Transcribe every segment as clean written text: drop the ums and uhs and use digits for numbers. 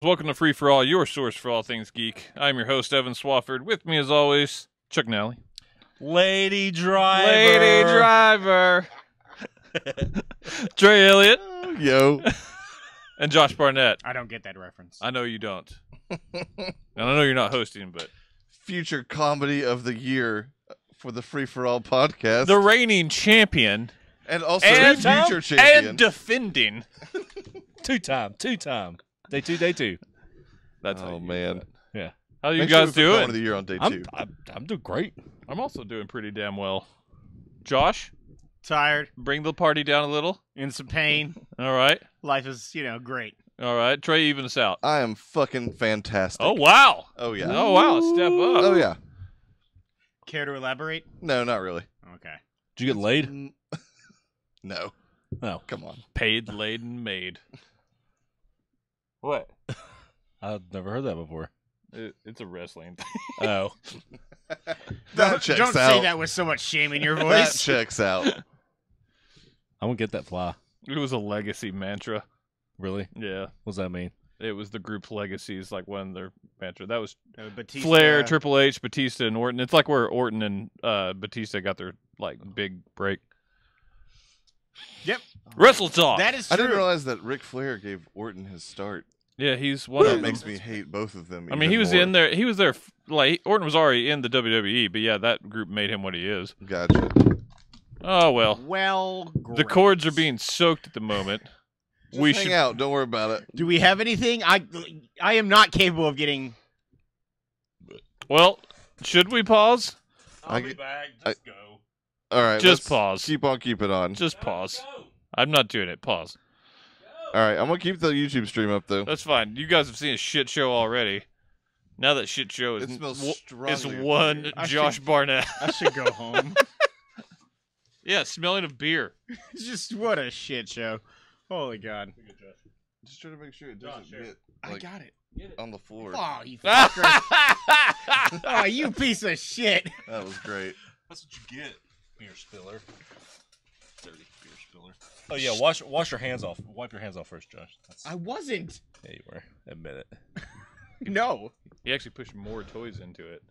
Welcome to Free For All, your source for all things geek. I'm your host, Evan Swafford. With me, as always, Chuck Nally. Lady Driver. Lady Driver. Trey Elliott. Yo. And Josh Barnett. I don't get that reference. I know you don't. And I know you're not hosting, but... Future comedy of the year for the Free For All podcast. The reigning champion. And also And future champion. And defending. Two-time. Day two. That's how Oh, you man. Yeah. How you Make sure guys we put Comedy of doing? the year on day I'm 2. doing great. I'm also doing pretty damn well. Josh, Tired, bring the party down a little. in some pain. All right. Life is, great. All right. Trey, even us out. I am fucking fantastic. Oh, wow. Oh, yeah. Oh, wow. Step up. Oh, yeah. Care to elaborate? No, not really. Okay. Did you get laid? No. No. Come on. Paid, laid, and made. What? I've never heard that before. It's a wrestling thing. Oh. That checks Don't out. say that with so much shame in your That voice. checks out. I won't get that fly. It was a legacy mantra. Really? Yeah. What does that mean? It was the group's legacies, like one of their mantra. That was Batista, Flair, Triple H, Batista, and Orton. It's like where Orton and Batista got their big break. Yep. Wrestle Talk. That is I true. didn't realize that Ric Flair gave Orton his start. Yeah, he's one That of them. makes me hate both of them. I mean, he was in there. He was there. Like Orton was already in the WWE, but yeah, that group made him what he is. Gotcha. Oh well. Well, The cords are being soaked at the moment. Just we hang should. out. Don't worry about it. Do we have anything? I am not capable of getting. Well, should we pause? I'll be back. Just go. All right. Just let's pause. Keep on keeping on. Just pause. I'm not doing it. Pause. All right. I'm going to keep the YouTube stream up, though. That's fine. You guys have seen a shit show already. Now that shit show is It smells is strongly of one beer. Josh Barnett. I should go home. Yeah, smelling of beer. Just what a shit show. Holy God. Just trying to make sure it doesn't get I like, got it. on the floor. Oh, you fucker. Oh, you piece of shit. That was great. That's what you get. Beer spiller. Dirty beer spiller. Oh yeah, wash your hands off. Wipe your hands off first, Josh. I wasn't. Yeah, you were. Admit it. No. He actually pushed more toys into it.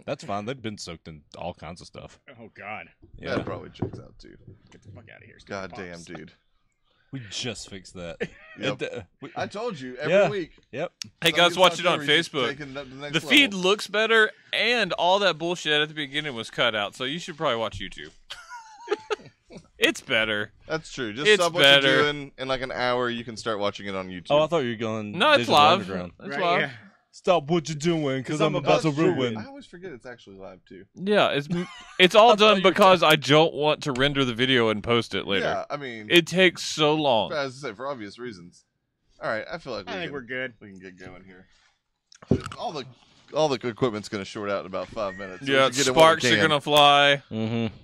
That's fine. They've been soaked in all kinds of stuff. Oh, God. Yeah. That probably checks out, too. Get the fuck out of here. God damn, Pops. dude. We just fixed that. Yep. We- I told you, every Yeah. week. Yep. Hey guys, Somebody's watch it out on there, he's just Facebook. taking it up to the next The level. feed looks better, and all that bullshit at the beginning was cut out. So you should probably watch YouTube. It's better. That's true. Just It's stop what better. you're doing. In like an hour, you can start watching it on YouTube. Oh, I thought you were going. No, it's Digital live. Underground. It's Right, live. yeah. Stop what you're doing, because I'm about to That's true. ruin. I always forget it's actually live, too. Yeah, it's all I thought done you were because I don't want to render the video and post it later. Yeah, I mean, It takes so long. as I say, for obvious reasons. All right, I feel like I think we're good. we can get going here. All the equipment's going to short out in about 5 minutes. so we Yeah, should get in while we sparks are can. gonna fly. Mm-hmm.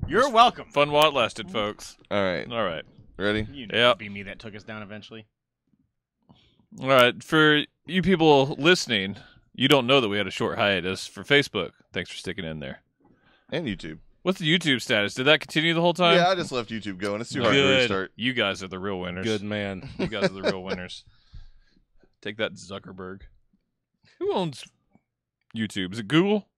You're welcome. Fun while it lasted, folks. All right, All right. ready? You know Yeah. it'd be me that took us down eventually. All right, for you people listening, you don't know that we had a short hiatus for Facebook. Thanks for sticking in there. And YouTube. What's the YouTube status? Did that continue the whole time? Yeah, I just left YouTube going. It's too hard to Good. restart. You guys are the real winners. Good man. You guys are the real winners. Take that, Zuckerberg. Who owns YouTube? Is it Google?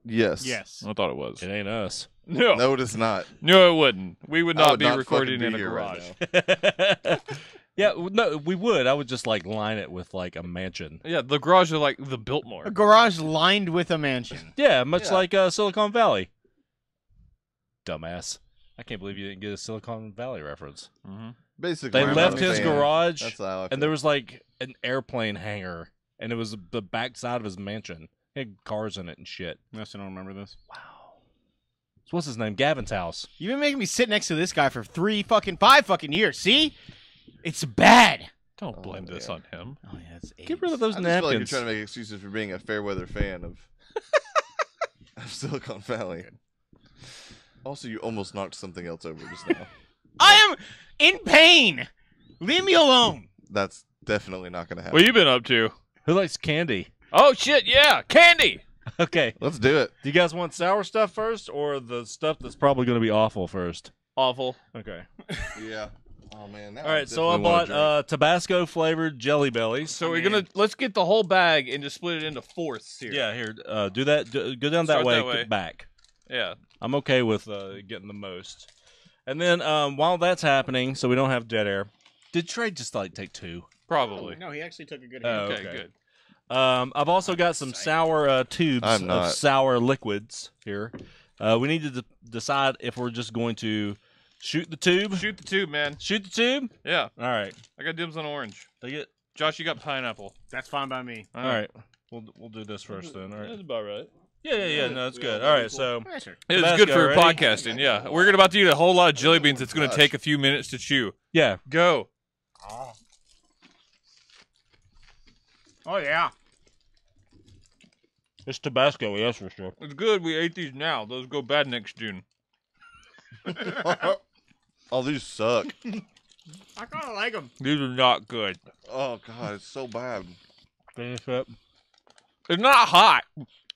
Yes. Yes. I thought it was. It ain't us. No, No, it is not. no, it wouldn't. We would I not would be not recording fucking in be a here garage. right now. Yeah, no, we would. I would just line it with a mansion. Yeah, the garage is like the Biltmore. A garage lined with a mansion. Yeah, much Yeah. like Silicon Valley. Dumbass. I can't believe you didn't get a Silicon Valley reference. Mm-hmm. Basically, They I'm left not a his fan. garage, That's how I and there feel. was an airplane hangar, and it was the backside of his mansion. He had cars in it and shit. I still don't remember this. Wow. So what's his name? Gavin's house. You've been making me sit next to this guy for 5 fucking years. See? It's bad. Don't blame this on him. Oh, yeah, it's Get rid of those I just feel like you're napkins. trying to make excuses for being a fair weather fan of, of Silicon Valley. Also, you almost knocked something else over just now. I am in pain. Leave me alone. That's definitely not going to happen. What you been up to? Who likes candy? Oh shit! Yeah, candy. Okay. Let's do it. Do you guys want sour stuff first, or the stuff that's probably going to be awful first? Awful. Okay. Yeah. Oh man. Now All right, so I bought Tabasco flavored Jelly Bellies. So let's get the whole bag and just split it into fourths here. Yeah, here, do that. Go down Start that way, that way. get back. Yeah. I'm okay with getting the most. And then while that's happening, so we don't have dead air. Did Trey just like take 2? Probably. No, he actually took a good Oh, hand. Okay, okay. good. I've also got some sour tubes I'm of not. sour liquids here. We need to decide if we're just going to shoot the tube. Shoot the tube, man. Shoot the tube. Yeah. All right. I got dibs on orange. Take it. Josh, you got pineapple. That's fine by me. All right. We'll do this first then. All right. That's about right. Yeah. No, it's good. All right. So Yeah, sure. It's Tabasco, good for ready? podcasting, yeah. We're about to eat a whole lot of jelly beans. It's going to Gosh. take a few minutes to chew. yeah. Go. Oh yeah. It's Tabasco, yes, for sure. It's good. We ate these now. Those go bad next June. Oh, these suck. I kind of like them. These are not good. Oh god, it's so bad. Finish up. It's not hot.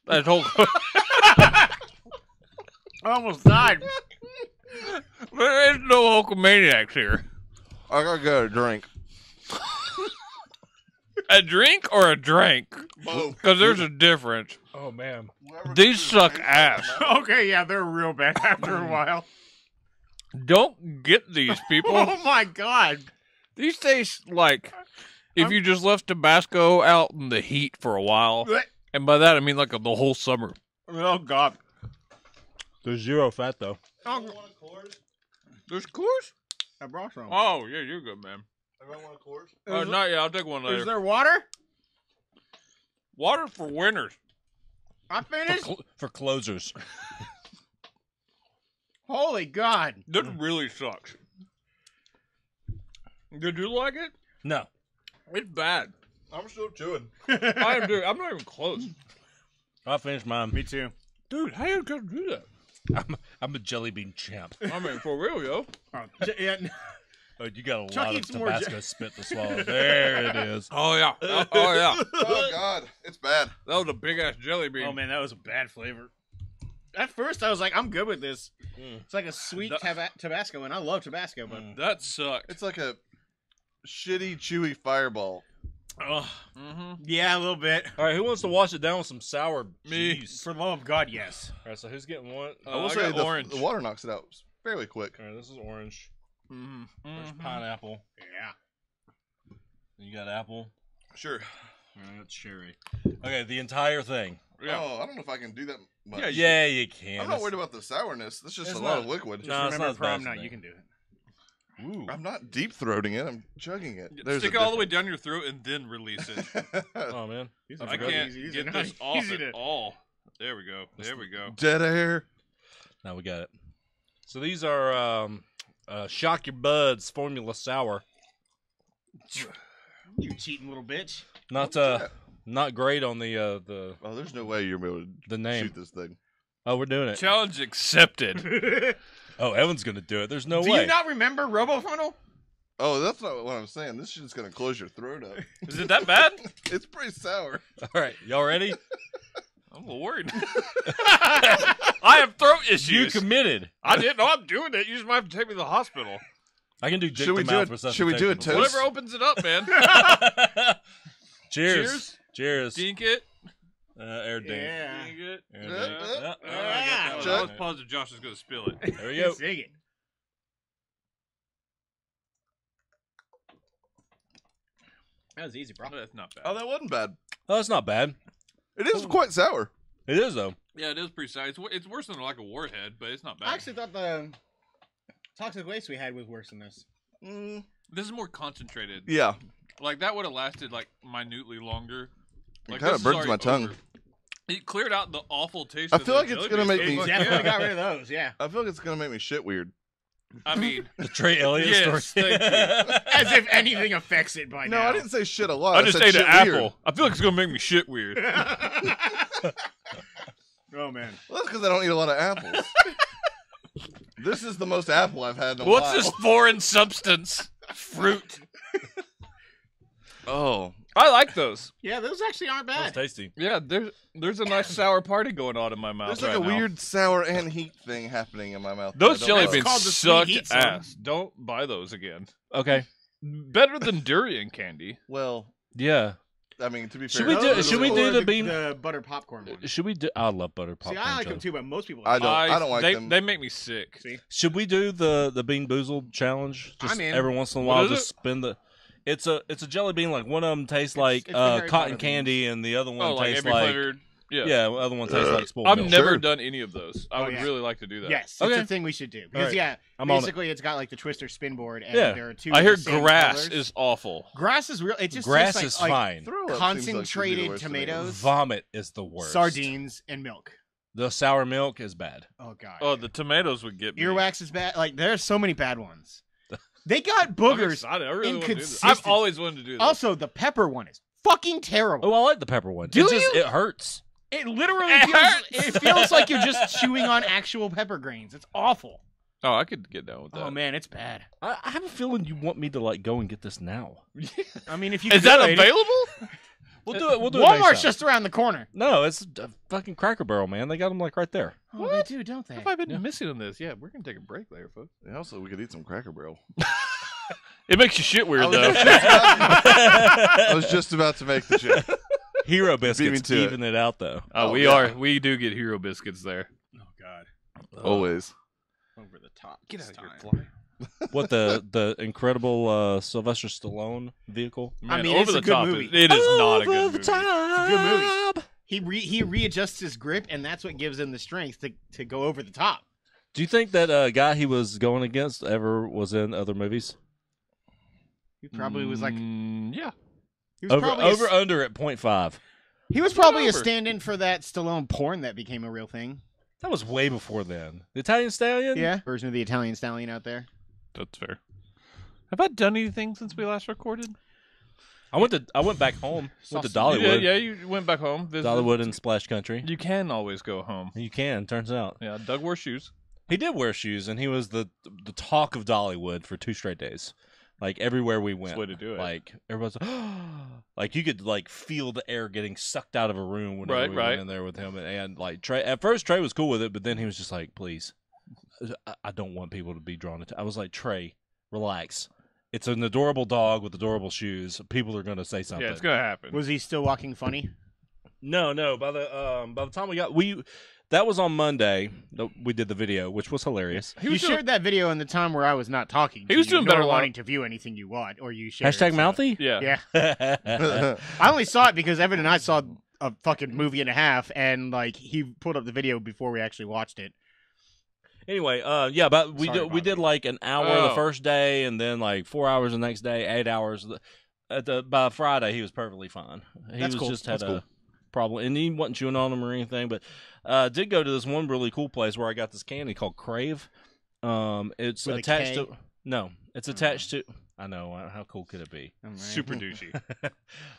That whole. I almost died. There's no Hulkamaniacs here. I gotta get a drink. A drink or a drink? Both. Because there's a difference. Oh man. These suck ass. Okay, yeah, they're real bad after a while. Don't get these, people. Oh my god. These taste like if you just left Tabasco out in the heat for a while. And by that, I mean like the whole summer. Oh god. There's 0 fat though. Oh, There's Coors? I brought some. Oh, yeah, you're good, man. Everyone want a Coors? Not yet. I'll take one later. Is there water? Water for winners. I finished. For closers. Holy god. This really sucks. Did you like it? No. It's bad. I'm still chewing. I'm not even close. I finished mine. Me too. Dude, how you gonna do that? I'm a jelly bean champ. I mean, for real, yo. Oh, yeah. Oh, you got a Chuck lot of eats more Tabasco spit to swallow. There it is. Oh, yeah. Oh, yeah. Oh god, it's bad. That was a big-ass jelly bean. Oh man, that was a bad flavor. At first, I was like, I'm good with this. It's like a sweet Tabasco, and I love Tabasco, but That sucked. It's like a shitty, chewy fireball. yeah, a little bit. All right, who wants to wash it down with some sour Me. cheese? For the love of God, yes. All right, so who's getting one? I will I say got orange. the water knocks it out fairly quick. All right, this is orange. Mm-hmm. There's pineapple. Yeah. You got apple. Sure. All right, that's cherry. Okay, the entire thing. Yeah. Oh, I don't know if I can do that much. Yeah, Yeah, you can. I'm not worried about the sourness. That's just It's a lot not- of liquid. No, it's Remember not as bad prom as night, me. you can do it. Ooh. I'm not deep throating it. I'm chugging it. Stick it all the way down your throat and then release it. Oh man. I can't get this off at all. There we go. There we go. Dead air. Now we got it. So these are Shock Your Buds Formula Sour. You cheating little bitch. Not great on the Oh, there's no way you're able to the name. shoot this thing. Oh, we're doing it. Challenge accepted. Do Oh, Evan's gonna do it. There's no way. you not remember RoboFunnel? Oh, that's not what I'm saying. This shit's gonna close your throat up. Is it that bad? It's pretty sour. All right, y'all ready? I'm a little worried. I have throat You issues. committed. I didn't know I'm doing it. You just might have to take me to the hospital. I can do dick Should we to do mouth it- resuscitation. should we do a toast? Whatever opens it up, man. Cheers. Cheers. Dink it. Air dink. Yeah. Dink it. Air Yeah. dink. I got that Yeah. one. Chuck. I was positive Josh was going to spill it. There we go. Sing it. That was easy, bro. That's not bad. Oh, that wasn't bad. Oh, that's not bad. It is quite sour. It is though. Yeah, it is pretty sad. It's worse than like a warhead, but it's not bad. I actually thought the toxic waste we had was worse than this. Mm, This is more concentrated. yeah, Like that would have lasted like minutely longer. it Like kind this of is burns already my tongue. over. It cleared out the awful taste. I of feel the like it's jelly gonna beans. make me- It definitely got rid of those, yeah. I feel like it's gonna make me shit weird. I mean, The Trey Elliott Yes, story. thank you. As if anything affects it by No, now. I didn't say shit a lot. I just said ate an shit apple. weird. I feel like it's gonna make me shit weird. Oh, man. Well, that's because I don't eat a lot of apples. This is the most apple I've had in a What's while. this foreign substance? Fruit. Oh, I like those. Yeah, those actually aren't That's bad. tasty. Yeah, there's a nice sour party going on in my mouth. There's like right a now. weird sour and heat thing happening in my mouth. Those that I jelly don't beans love. called the sweet suck heat zone. ass. Don't buy those again. Okay. Better than durian candy. Well, Yeah. I mean, to be Should fair, we do- those should are we cool. do Or the bean- the butter popcorn one? Should we do? I love butter popcorn. See, I like them Joe. too, but most people. I don't. I don't like they, them. They make me sick. See, Should we do the Bean Boozled challenge? Just I'm in. every once in a What while, is just spin the. It's a jelly bean. Like one of them tastes like it's the Harry cotton Potter candy, and the other one Oh, like tastes every like flavored. Yeah. yeah, the other one tastes like spoiled I've milk. never Sure. done any of those. I Oh, would yeah. really like to do that. yes, Okay. it's a thing we should do because Alright. yeah, I'm on it. basically it's got like the Twister spin board, and Yeah. there are two. I hear of the same grass colors. is awful. Grass is real. It just Grass tastes is like fine. Throw up seems like it'd be the concentrated worst thing. tomatoes, Vomit is the worst. sardines, and milk. The sour milk is bad. Oh god. Oh, the tomatoes would get me. Earwax is bad. Like there's so many bad ones. They got I'm boogers. excited. I really want to do this. inconsistent. I've always wanted to do this. Also, the pepper one is fucking terrible. Oh, I like the pepper one. Do it just, you? It hurts. It literally It feels. hurts. It feels like you're just chewing on actual pepper grains. It's awful. Oh, I could get down with that. Oh man, it's bad. I have a feeling you want me to like go and get this now. I mean, if you Is that could, available? We'll do it. We'll do it. next Walmart's time. just around the corner. No, it's a fucking Cracker Barrel, man. They got them like right there. Oh, they do, don't they? What have I been Yeah. missing on this? Yeah, we're gonna take a break later, folks. Yeah, also, we could eat some Cracker Barrel. It makes you shit weird I was though. I was just about to make the joke. Hero Beat me biscuits to it. even it out though. Oh, Oh, we yeah. are. We do get hero biscuits there. Oh god, Always. over the top. Get this out of here, time. fly. What the incredible Sylvester Stallone vehicle? Man, mean, over it's the a good top. movie. It is not a good movie. It's a good movie. He readjusts his grip, and that's what gives him the strength to go over the top. Do you think that guy he was going against ever was in other movies? He probably was like yeah. he was Over probably over under at 0.5. he was probably a over. stand-in for that Stallone porn that became a real thing. That was way before then. The Italian Stallion? Yeah, version of the Italian Stallion out there. That's fair. Have I done anything since we last recorded? I went back home. Went to Saw some- Dollywood. Yeah, you went back home. Visited. Dollywood and Splash Country. You can always go home. You can, turns out. Yeah, Doug wore shoes. He did wear shoes, and he was the talk of Dollywood for 2 straight days. Like everywhere we went, That's the way to do it. like everyone's like you could like feel the air getting sucked out of a room when Right, we right. went in there with him, and like Trey. At first, Trey was cool with it, but then he was just like, "Please, I don't want people to be drawn to." I was like, "Trey, relax. It's an adorable dog with adorable shoes. People are gonna say something." Yeah, it's gonna happen. Was he still walking funny? No. By the time that was on Monday. We did the video, which was hilarious. He You was doing- shared that video in the time where I was not talking. He to was you, doing nor better wanting to view anything you want, or you shared. Hashtag so- mouthy. Yeah. Yeah, I only saw it because Evan and I saw a fucking movie and a half, and like he pulled up the video before we actually watched it. Anyway, yeah, but we Sorry, did, we Bobby. did like an hour Oh. the first day, and then like 4 hours the next day, 8 hours. By Friday, he was perfectly fine. He That's was cool. just had That's a cool. problem, and he wasn't chewing on them or anything. But did go to this one really cool place where I got this candy called Crave. It's With a attached K? to it's attached to. I know how cool could it be? All right. super douchey.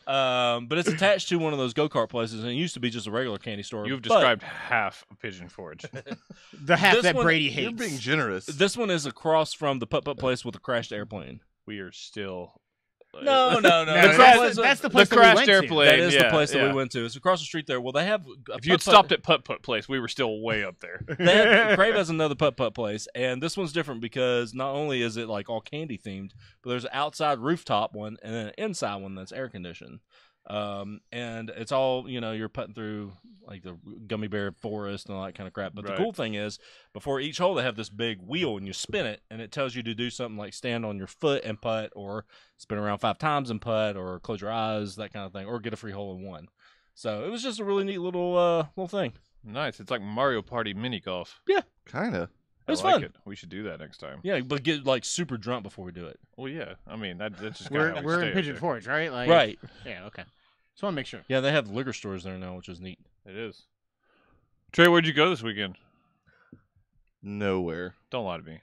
But it's attached to one of those go-kart places, and it used to be just a regular candy store. You've but described half of Pigeon Forge. The half This that one- Brady You're hates. being generous. This one is across from the putt-putt place with a crashed airplane. We are still. No. No, that's the place the that we crashed went to. airplane. That is the yeah, place that yeah. we went to. It's across the street there. Well, they have. If you had stopped at Putt Putt Place, we were still way up there. Crave has another putt putt place, and this one's different because not only is it like all candy themed, but there's an outside rooftop one and then an inside one that's air conditioned. And it's all you're putting through like the gummy bear forest and all that kind of crap. But Right. the cool thing is, before each hole, they have this big wheel and you spin it, and it tells you to do something like stand on your foot and putt, or spin around 5 times and putt, or close your eyes, that kind of thing, or get a free hole in one. So it was just a really neat little thing. Nice. It's like Mario Party mini golf. Kinda. It was I like fun. it. We should do that next time. Yeah, but get like super drunk before we do it. Well, yeah. I mean, that's just kinda how we We're stay in up Pigeon there. Forge, right? Like, Right. Yeah. Okay. Just want to make sure. Yeah, they have liquor stores there now, which is neat. It is. Trey, where'd you go this weekend? Nowhere. Don't lie to me.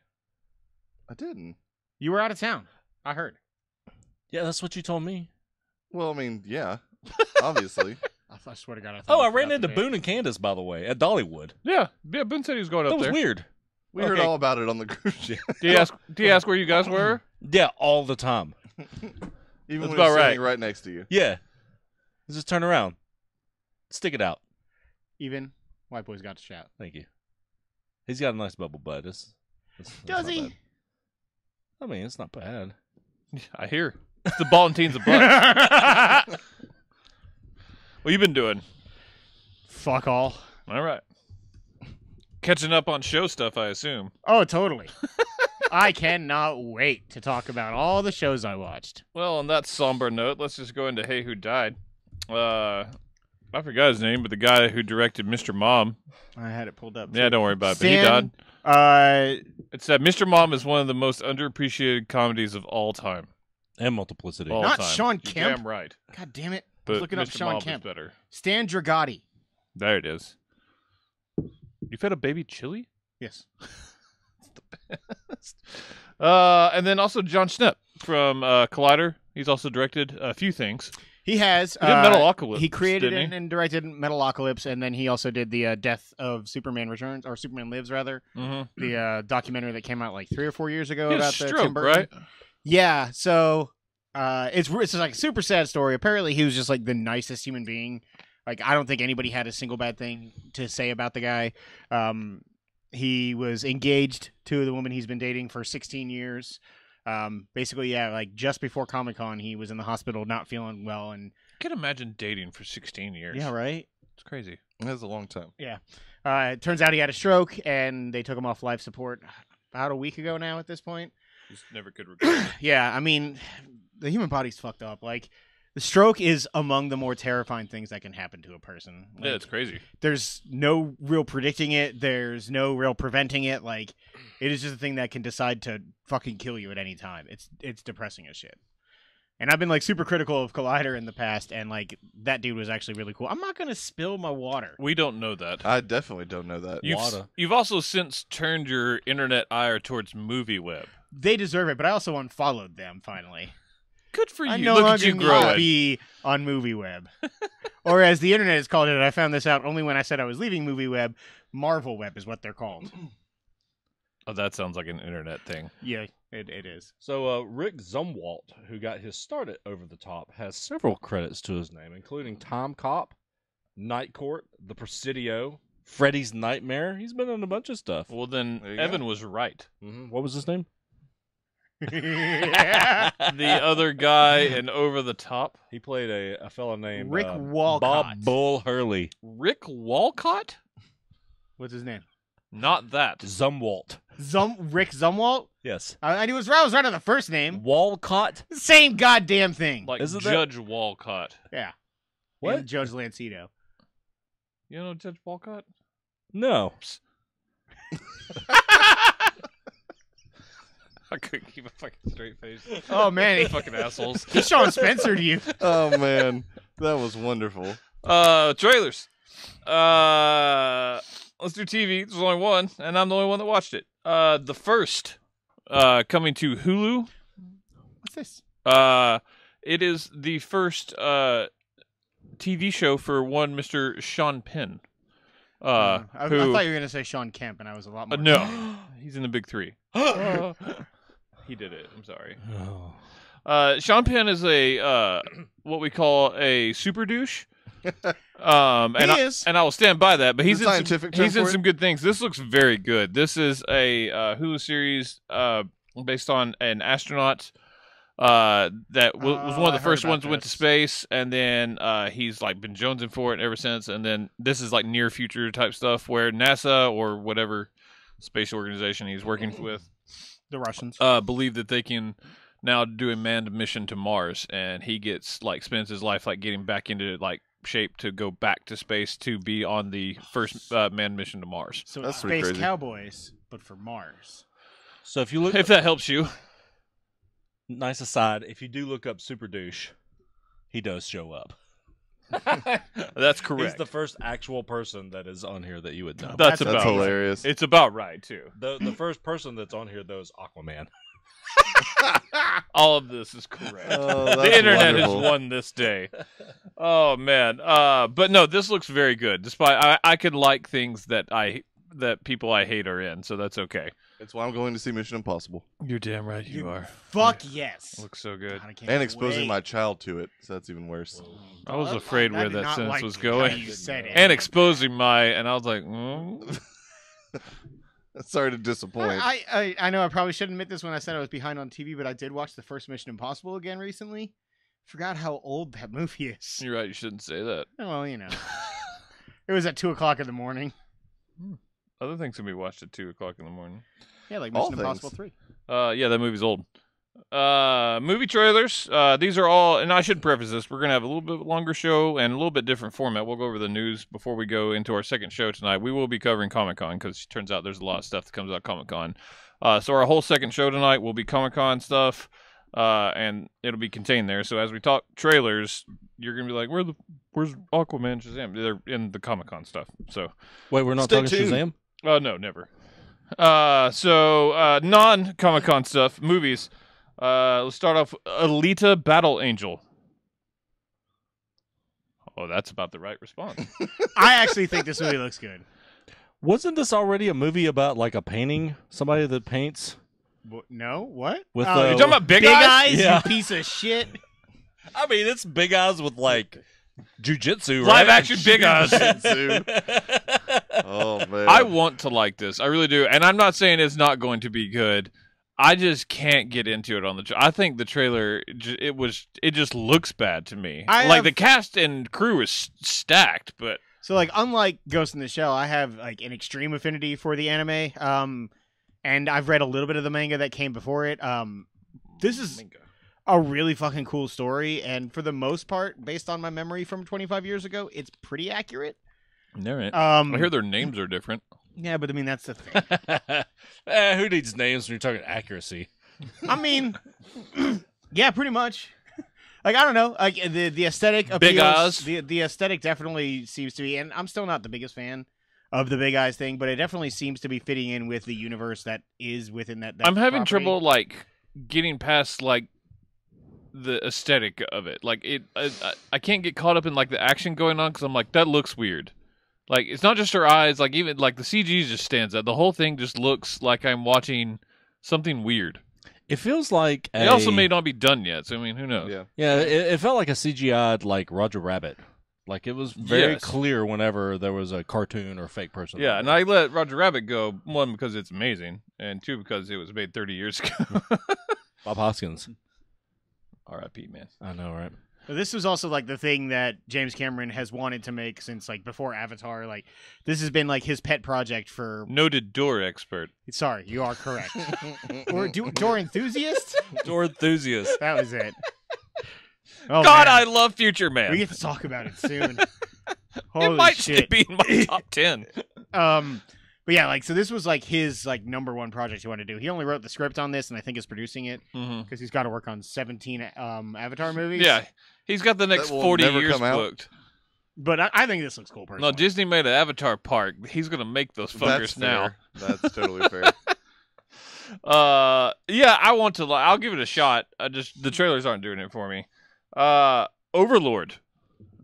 I didn't. You were out of town. I heard. Yeah, that's what you told me. Well, I mean, yeah. Obviously. I swear to God. I thought Oh, you I ran forgot into the date. Boone and Candace, by the way, at Dollywood. Yeah. Boone said he was going up That was there. weird. We heard Okay. all about it on the cruise ship. Do you ask where you guys were? Yeah, all the time. Even That's when about he's right. standing right next to you. Yeah. Just turn around. Stick it out. Even white boy's got to shout. Thank you. He's got a nice bubble butt. It's Does not he? bad. I mean, it's not bad. I hear. It's the Ballantines of butt. What you been doing? Fuck all. All right. Catching up on show stuff, I assume. Oh, totally. I cannot wait to talk about all the shows I watched. Well, on that somber note, let's just go into Hey Who Died. I forgot his name, but the guy who directed Mr. Mom. I had it pulled up. Yeah, don't worry about it. But Stan, he died. It's that Mr. Mom is one of the most underappreciated comedies of all time. And multiplicity. All Not time. Sean You're Kemp. Damn right. God damn it. I But was looking up Mr. Sean Mom Kemp. is better. Stan Dragoti. There it is. You fed a baby chili? Yes. And then also John Schnepp from Collider. He's also directed a few things. He has. He did Metalocalypse. He created didn't he? and directed Metalocalypse, and then he also did the Death of Superman Returns, or Superman Lives, rather. Mm-hmm. The documentary that came out like 3 or 4 years ago He had a about the Tim stroke, Burton. right? Yeah, so it's like a super sad story. Apparently, he was just like the nicest human being. Like, I don't think anybody had a single bad thing to say about the guy. He was engaged to the woman he's been dating for 16 years. Basically, yeah, like just before Comic-Con, he was in the hospital not feeling well, and I can imagine dating for 16 years. yeah, right. It's crazy. That's a long time. It turns out he had a stroke, and they took him off life support about a week ago now. At this point, Just never could regret it. yeah, I mean, the human body's fucked up. Like, the stroke is among the more terrifying things that can happen to a person. Like, Yeah, it's crazy. there's no real predicting it. There's no real preventing it. Like, it is just a thing that can decide to fucking kill you at any time. It's depressing as shit. And I've been like super critical of Collider in the past, and like that dude was actually really cool. I'm not gonna spill my water. We don't know that. I definitely don't know that. You've also since turned your internet ire towards MovieWeb. They deserve it, but I also unfollowed them finally. Good for you. I no Look at longer you need to growing. be on MovieWeb, or as the internet has called it. I found this out only when I said I was leaving MovieWeb. Marvel Web is what they're called. Oh, that sounds like an internet thing. Yeah, it is. So Rick Zumwalt, who got his start at Over the Top, has several credits to his name, including Time Cop, Night Court, The Presidio, Freddy's Nightmare. He's been in a bunch of stuff. Well, then There you Evan was right. What was his name? The other guy in Over the Top, He played a fella named Rick Bob Walcott. Bull Hurley. Rick Walcott. What's his name? Not that. Zumwalt. Rick Zumwalt? Yes. I was right on the first name. Walcott. Same goddamn thing. Like Isn't that- Judge Walcott. Yeah. What? And Judge Lancito. You know Judge Walcott? No. I couldn't keep a fucking straight face. Oh man, Fucking assholes. he Sean Spencer to you. Oh man, that was wonderful. Trailers. Let's do TV. There's only one, and I'm the only one that watched it. The first, coming to Hulu. What's this? It is the first TV show for one Mr. Sean Penn. I Who? thought you were gonna say Sean Kemp, and I was a lot more. No, he's in the big three. He did it. I'm sorry. Sean Penn is a what we call a super douche. And He I, is. and I will stand by that. But he's The in scientific term he's in for it? some good things. This looks very good. This is a Hulu series based on an astronaut that was one of I the heard first about ones went to this. space, and then he's like been jonesing for it ever since. And then this is like near future type stuff where NASA or whatever space organization he's working with The Russians. believe that they can now do a manned mission to Mars, and he gets like spends his life like getting back into like shape to go back to space to be on the first manned mission to Mars. So that's it's pretty Space crazy. Cowboys, but for Mars. So if you look, If that helps you. nice aside, if you do look up Super Douche, he does show up. That's He's correct. the first actual person that is on here that you would know. That's That's about hilarious. It's about right too. The first person that's on here though is Aquaman. All of this is correct. Oh, The that's internet wonderful. has won this day. Oh man. But no, this looks very good. Despite I could like things that people I hate are in, so that's okay. That's why I'm going to see Mission Impossible You're damn right you are. Fuck yes. Looks so good. God, I can't and exposing wait. my child to it, so that's even worse. I was afraid I where did that not sentence like was how going. you said it. And exposing and I was like, Sorry to disappoint. I know I probably shouldn't admit this when I said I was behind on TV, but I did watch the first Mission Impossible again recently. Forgot how old that movie is. You're right, you shouldn't say that. Well, you know. It was at 2:00 in the morning. Other things can be watched at 2 o'clock in the morning. Yeah, like All Mission Impossible things. 3. Yeah, that movie's old. Movie trailers. These are all, and I should preface this, we're going to have a little bit longer show and a little bit different format. We'll go over the news before we go into our second show tonight. We will be covering Comic-Con because it turns out there's a lot of stuff that comes out of Comic-Con. So our whole second show tonight will be Comic-Con stuff, and it'll be contained there. So as we talk trailers, you're going to be like, where's Aquaman and Shazam? They're in the Comic-Con stuff. So Wait, we're not Stay talking tuned. Shazam? no, never. So non-Comic-Con stuff, movies. Let's start off Alita Battle Angel. Oh, that's about the right response. I actually think this movie looks good. Wasn't this already a movie about like a painting? Somebody that paints? No? What? With Oh, the- You're talking about Big Big Eyes? Eyes, Yeah. you piece of shit. I mean, it's Big Eyes with like jujitsu, Live right? action Big Eyes. Oh man. I want to like this. I really do. And I'm not saying it's not going to be good. I just can't get into it on the I think the trailer it just looks bad to me. The cast and crew is stacked, but So, like, unlike Ghost in the Shell, I have, like, an extreme affinity for the anime. And I've read a little bit of the manga that came before it. This is a really fucking cool story. And for the most part, based on my memory from 25 years ago, it's pretty accurate. I hear Um, their names are different. yeah, but I mean, that's the thing. Who needs names when you're talking accuracy? I mean, yeah, pretty much. Like, I don't know. Like, the aesthetic appeals. Big Eyes. The aesthetic definitely seems to be, and I'm still not the biggest fan of the Big Eyes thing, but it definitely seems to be fitting in with the universe that is within that I'm having property. trouble like getting past like the aesthetic of it. Like I can't get caught up in like the action going on because I'm like that looks weird. Like it's not just her eyes. Like even like the CG just stands out. The whole thing just looks like I'm watching something weird. It feels like It also may not be done yet. So I mean, who knows? Yeah. Yeah, it felt like a CGI'd like Roger Rabbit. Like it was very Yes. clear whenever there was a cartoon or fake person. Yeah, and I let Roger Rabbit go, one, because it's amazing, and two, because it was made 30 years ago. Bob Hoskins. R.I.P., man. I know, right? But this was also like the thing that James Cameron has wanted to make since like before Avatar. Like this has been like his pet project for. Noted door expert. Sorry, you are correct. Or door enthusiast? Door enthusiast. That was it. Oh, God, man. I love Future Man. We get to talk about it soon. It Holy might shit! be in my top 10. But yeah, like so, this was like his like number one project he wanted to do. He only wrote the script on this, and I think is producing it Mm-hmm. because he's got to work on 17 Avatar movies. Yeah, he's got the next That will 40 never years come out. booked. but I think this looks cool. No, Personally, Disney made an Avatar park. He's gonna make those fuckers That's now. fair. That's totally fair. Yeah, I want to. I'll give it a shot. The trailers aren't doing it for me. Overlord.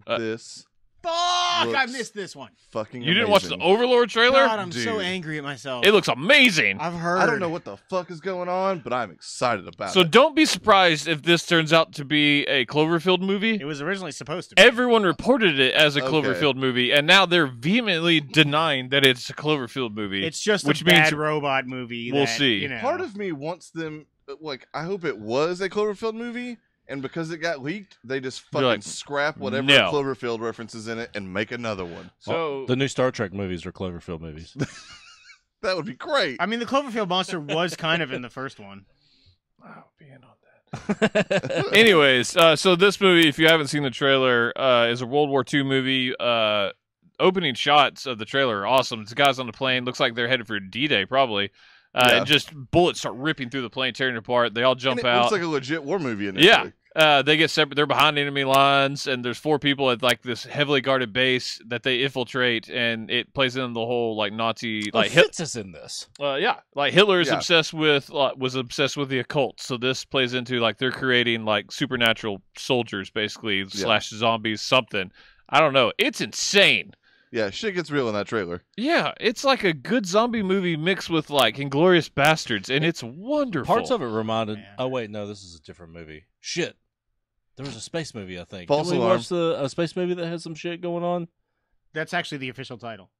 This fuck! I looks missed this one. fucking. You didn't watch the amazing. Overlord trailer? God, I'm so Dude. angry at myself. It looks amazing. I've heard. I don't know what the fuck is going on, but I'm excited about So it. don't be surprised if this turns out to be a Cloverfield movie. It was originally supposed to be. Everyone reported it as a Okay. Cloverfield movie, and now they're vehemently denying that it's a Cloverfield movie. It's just which a bad means robot movie. we'll that, see. You know, Part of me wants them. Like, I hope it was a Cloverfield movie, and because it got leaked, they just fucking like, scrap whatever no. Cloverfield references in it and make another one. so. The new Star Trek movies are Cloverfield movies. That would be great. I mean, the Cloverfield monster was kind of in the first one. Anyways, so this movie, if you haven't seen the trailer, is a World War II movie. Opening shots of the trailer are awesome. It's guys on the plane. Looks like they're headed for D-Day, probably. Yeah. And just bullets start ripping through the plane, tearing it apart. They all jump And it out. looks like a legit war movie initially. Yeah. They get separate. They're behind enemy lines, and there's 4 people at like this heavily guarded base that they infiltrate, and it plays in the whole like Nazi like Fitz is in this. yeah, like Hitler is Yeah. obsessed with was obsessed with the occult. So this plays into like they're creating like supernatural soldiers, basically / zombies, something. I don't know. It's insane. Yeah, shit gets real in that trailer. Yeah, it's like a good zombie movie mixed with like Inglourious Bastards, and it's wonderful. Parts of it reminded. Man. Oh wait, no, this is a different movie. Shit, there was a space movie. I think. False Did we alarm. watch a space movie that has some shit going on? That's actually the official title.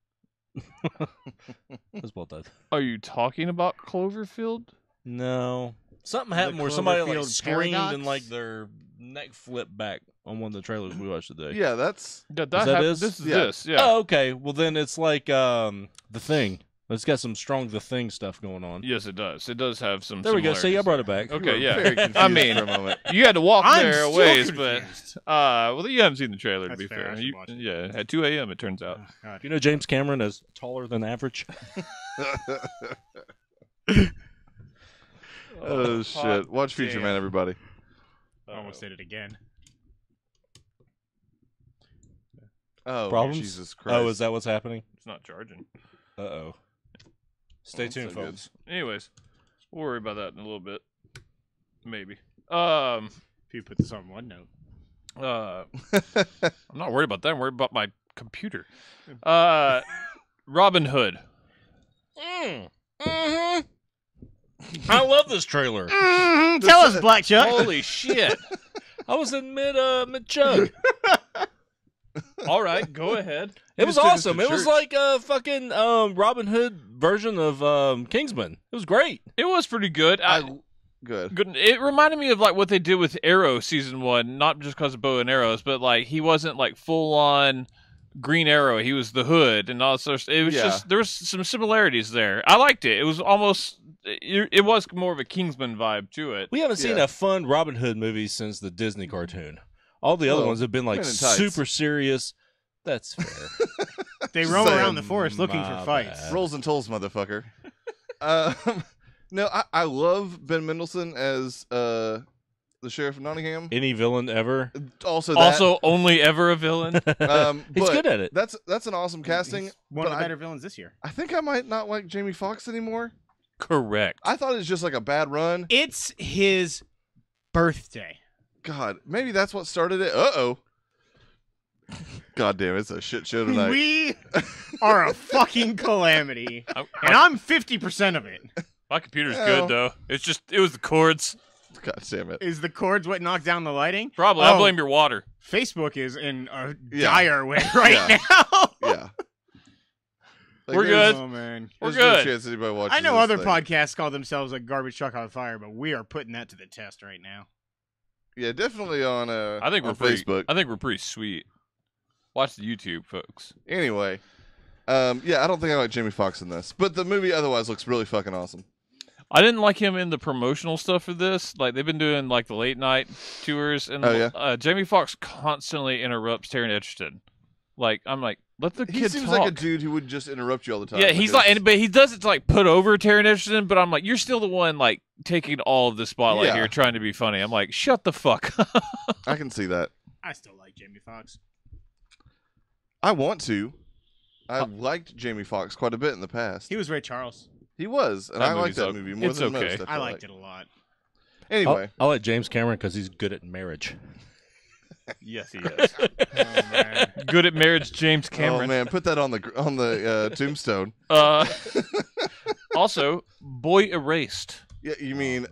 That's well done. Are you talking about Cloverfield? No, something The happened where somebody like Cloverfield screamed paradox? and like their neck flipped back on one of the trailers we watched today. Yeah, that's That that is? This is Yeah. this. Yeah. Oh, okay. Well, then it's like The Thing. It's got some strong The Thing stuff going on. Yes, it does. It does have some. There we go. See, I similarities. brought it back. Okay, you were yeah. very confused I mean, for a moment. You had to walk I'm there a still ways, confused. but well, you haven't seen the trailer. That's to be fair. I fair, should watch it. yeah, at 2 a.m. it turns out. Oh, God. You know, James Cameron is taller than average. Oh shit! Watch Future damn. Man, everybody. I almost did it again. Oh, Problems? Jesus Christ! Oh, is that what's happening? It's not charging. Uh-oh. Stay Oh, tuned, so good. folks. Anyways, we'll worry about that in a little bit. Maybe. If you put this on OneNote. I'm not worried about that. I'm worried about my computer. Robin Hood. Mm-hmm. I love this trailer. Tell us, Black Chuck. Holy shit! I was in mid chug. All right, go ahead. It was just took us to awesome. It was church. like a fucking Robin Hood version of Kingsman. It was great. It was pretty good. Good. Good. It reminded me of like what they did with Arrow season 1, not just because of bow and arrows, but like he wasn't like full on Green Arrow. He was the Hood and all this sort of stuff. It was Yeah. just there was some similarities there. I liked it. It was almost it was more of a Kingsman vibe to it. We haven't seen Yeah. a fun Robin Hood movie since the Disney cartoon. All the other Well, ones have been like Men in Tights. super serious. That's fair. They Just roam saying, around the forest looking for my fights. bad. Rolls and tolls, motherfucker. No, I love Ben Mendelsohn as the sheriff of Nottingham. Any villain ever? Also, that, Also, only ever a villain. He's but good at it. That's an awesome casting. He's one but of the I- better villains this year. I think I might not like Jamie Foxx anymore. Correct. I thought it was just like a bad run. It's his birthday. God, maybe that's what started it. Uh-oh. God damn, it's a shit show tonight. We are a fucking calamity. I- And I'm 50% of it. My computer's Well. good though. It was the cords. God damn it. Is the cords what knocked down the lighting? Probably. I Oh. blame your water. Facebook is in a Yeah. dire way right Yeah. now. Yeah. Like, We're there's- good. Oh, man. We're There's no good. chance anybody watches I know this other thing. podcasts call themselves a garbage truck on fire, but we are putting that to the test right now. Yeah, definitely on I think we're on pretty, Facebook. I think we're pretty sweet. Watch the YouTube, folks. Anyway, yeah, I don't think I like Jamie Foxx in this, but the movie otherwise looks really fucking awesome. I didn't like him in the promotional stuff for this. Like they've been doing like the late night tours, and Oh, yeah? Jamie Foxx constantly interrupts Taron Egerton. Like I'm like, let the He kid seems talk. like a dude who would just interrupt you all the time. Yeah, he's because- like, but he does it to like put over Taron Egerton. But I'm like, you're still the one like taking all of the spotlight Yeah. here, trying to be funny. I'm like, shut the fuck up. I can see that. I still like Jamie Foxx. I want to. I liked Jamie Foxx quite a bit in the past. He was Ray Charles. He was, and That I liked movie's that okay. movie more It's than okay. most. I feel liked like. it a lot. Anyway, I like James Cameron because he's good at marriage. Yes, he is. Oh, man. Good at marriage, James Cameron. oh man, put that on the tombstone. Also, Boy Erased. Yeah, you mean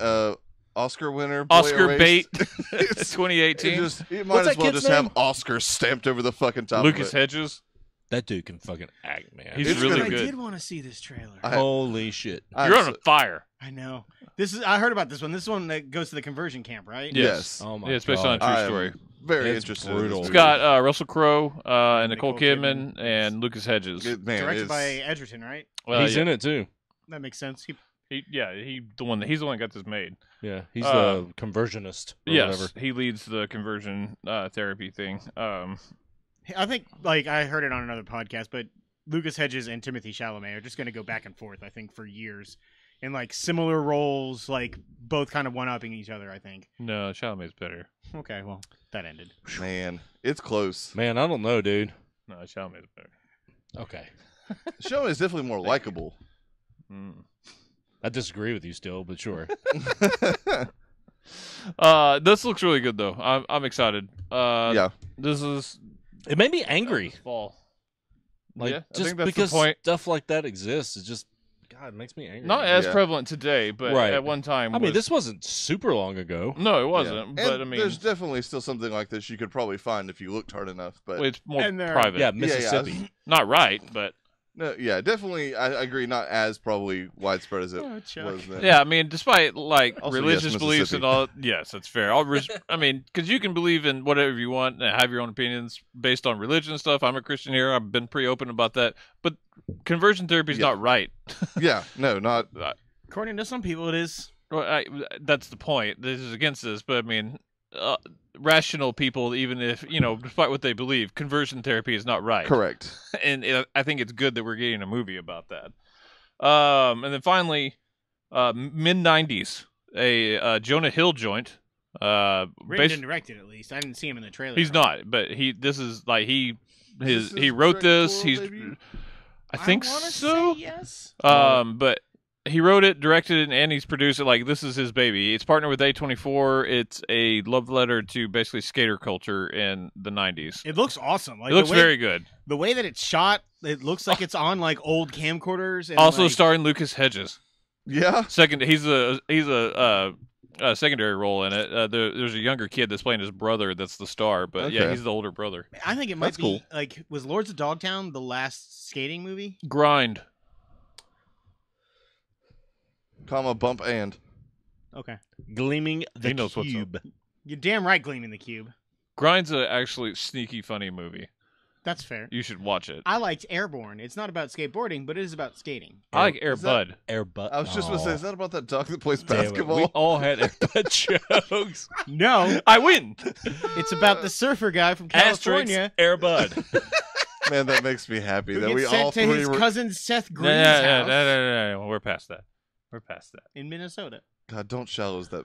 Oscar winner, Boy Oscar Erased? bait, It 2018. might What's as that well kid's just have name? Oscar stamped over the fucking top Lucas of it. Hedges. That dude can fucking act, man. He's It's really gonna- I good. did want to see this trailer. I- Holy shit. You're on a fire. I know. I heard about this one. This one that goes to the conversion camp, right? Yes. Oh my Yeah, it's based on a God. true I am story. very It's interested. in brutal. this It's movie. got Russell Crowe and Nicole Nicole Kidman Kidman. and Lucas Hedges. Good, man, Directed it's- by Edgerton, right? He's yeah. in it too. That makes sense. He's the one that got this made. Yeah, he's Uh, the conversionist or Yes, whatever. he leads the conversion therapy thing. I think, like, I heard it on another podcast, but Lucas Hedges and Timothy Chalamet are just going to go back and forth, I think, for years. In, like, similar roles, like, both kind of one-upping each other, I think. No, Chalamet's better. Okay, well, that ended. Man, it's close. Man, I don't know, dude. No, Chalamet's better. Okay. Show is definitely more likable. Mm. I disagree with you still, but sure. This looks really good though. I'm excited. Yeah, This is It made me angry. this fall. Like Yeah, I just think that's the because point. stuff like that exists, it just God it makes me angry. Not as Yeah. prevalent today, but Right. at one time. I mean, was- this wasn't super long ago. No, it Yeah. wasn't. And But I mean, there's definitely still something like this you could probably find if you looked hard enough. But it's more And they're- private. Yeah, Yeah, Mississippi. Not right, but no, yeah, definitely. I agree. Not as probably widespread as it Oh, Chuck. was then. yeah. I mean, despite like Also, religious yes, beliefs and Mississippi. all, yes, that's fair. I mean, because you can believe in whatever you want and have your own opinions based on religion and stuff. I'm a Christian here. I've been pretty open about that. But conversion therapy is Yeah. not right. Yeah, no, not. According to some people, it is. Well, that's the point. This is against this, but I mean, rational people, even if despite what they believe, conversion therapy is not right. Correct. And I think it's good that we're getting a movie about that. And then finally, mid '90s, a Jonah Hill joint. Written Bas- and directed, at least. I didn't see him in the trailer. he's not, but this is like he Is this he his wrote this. directorial He's debut? I think wanna so. say yes. But he wrote it, directed it, and he's produced it. Like, this is his baby. It's partnered with A24. It's a love letter to basically skater culture in the 90s. It looks awesome. Like It looks the way, very good. the way that it's shot. It looks like it's on like old camcorders. And Also like, starring Lucas Hedges. Yeah. Second, he's a secondary role in it. There's a younger kid that's playing his brother that's the star, but yeah, Okay. he's the older brother. I think it might That's be cool. like was Lords of Dogtown the last skating movie? Grind. Comma bump and. Okay, Gleaming the He knows what's up. Cube. you're damn right. Gleaming the Cube. Grind's a actually sneaky funny movie. That's fair. You should watch it. I liked Airborne. It's not about skateboarding, but it is about skating. I like Air Is that- Bud. Air butt. I was just gonna say, is that about that dog that plays Damn it. basketball? We all had Air butt jokes. No, I win. it's about the surfer guy from California. Asterisk Air Bud. Man, that makes me happy Who that gets we sent all to three his were. cousin Seth No, Green's house no. We're past that. We're past that. in Minnesota. God, don't shallows that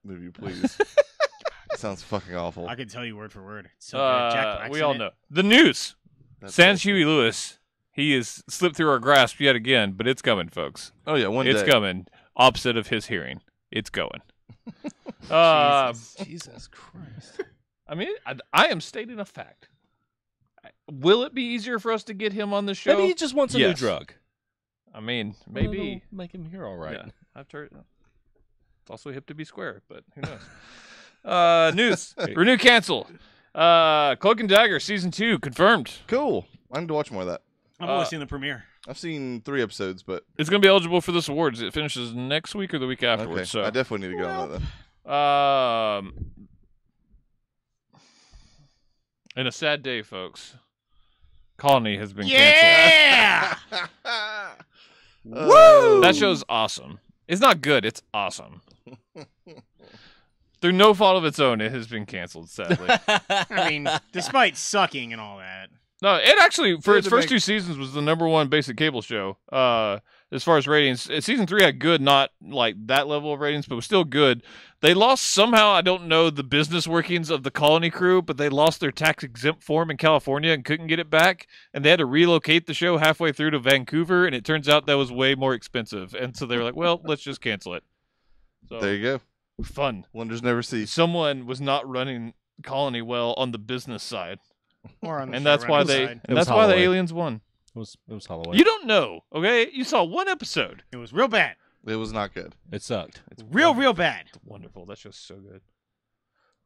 movie, please. It sounds fucking awful. I can tell you word for word. It's so good. Jack Black's We in all it. know the news. That's Sans so- Huey Lewis. He has slipped through our grasp yet again, but it's coming, folks. Oh yeah, one It's day. coming. Opposite of his hearing. It's going. uh, Jesus Christ. I mean, I am stating a fact. Will it be easier for us to get him on the show? Maybe he just wants a new Yes. drug. I mean, maybe. It'll make him hear all right. Yeah, I've heard. It's also hip to be square, but who knows? News. Renew cancel. Cloak and Dagger season 2 confirmed. Cool. I need to watch more of that. I've only Uh, seen the premiere. I've seen 3 episodes, but It's going to be eligible for this awards. It finishes next week or the week okay. afterwards. I definitely need to get on that then. In a sad day, folks. Colony has been canceled. Yeah. Woo! That show's awesome. It's not good. It's awesome. Through no fault of its own, it has been canceled. Sadly. I mean, despite sucking and all that. No, it actually for Good its to first make- 2 seasons was the #1 basic cable show. As far as ratings, season 3 had good, not like that level of ratings, but was still good. They lost somehow. I don't know the business workings of the Colony crew, but they lost their tax exempt form in California and couldn't get it back, and they had to relocate the show halfway through to Vancouver. And it turns out that was way more expensive, and so they were like, "Well, let's just cancel it." So There you go. fun. Wonders never cease. Someone was not running Colony well on the business side, Or on the and that's why showrunner's they side. and that's why the aliens won. It was Holloway. You don't know, okay? You saw 1 episode. It was real bad. It was not good. It sucked. It's Real bad. wonderful. That show's so good.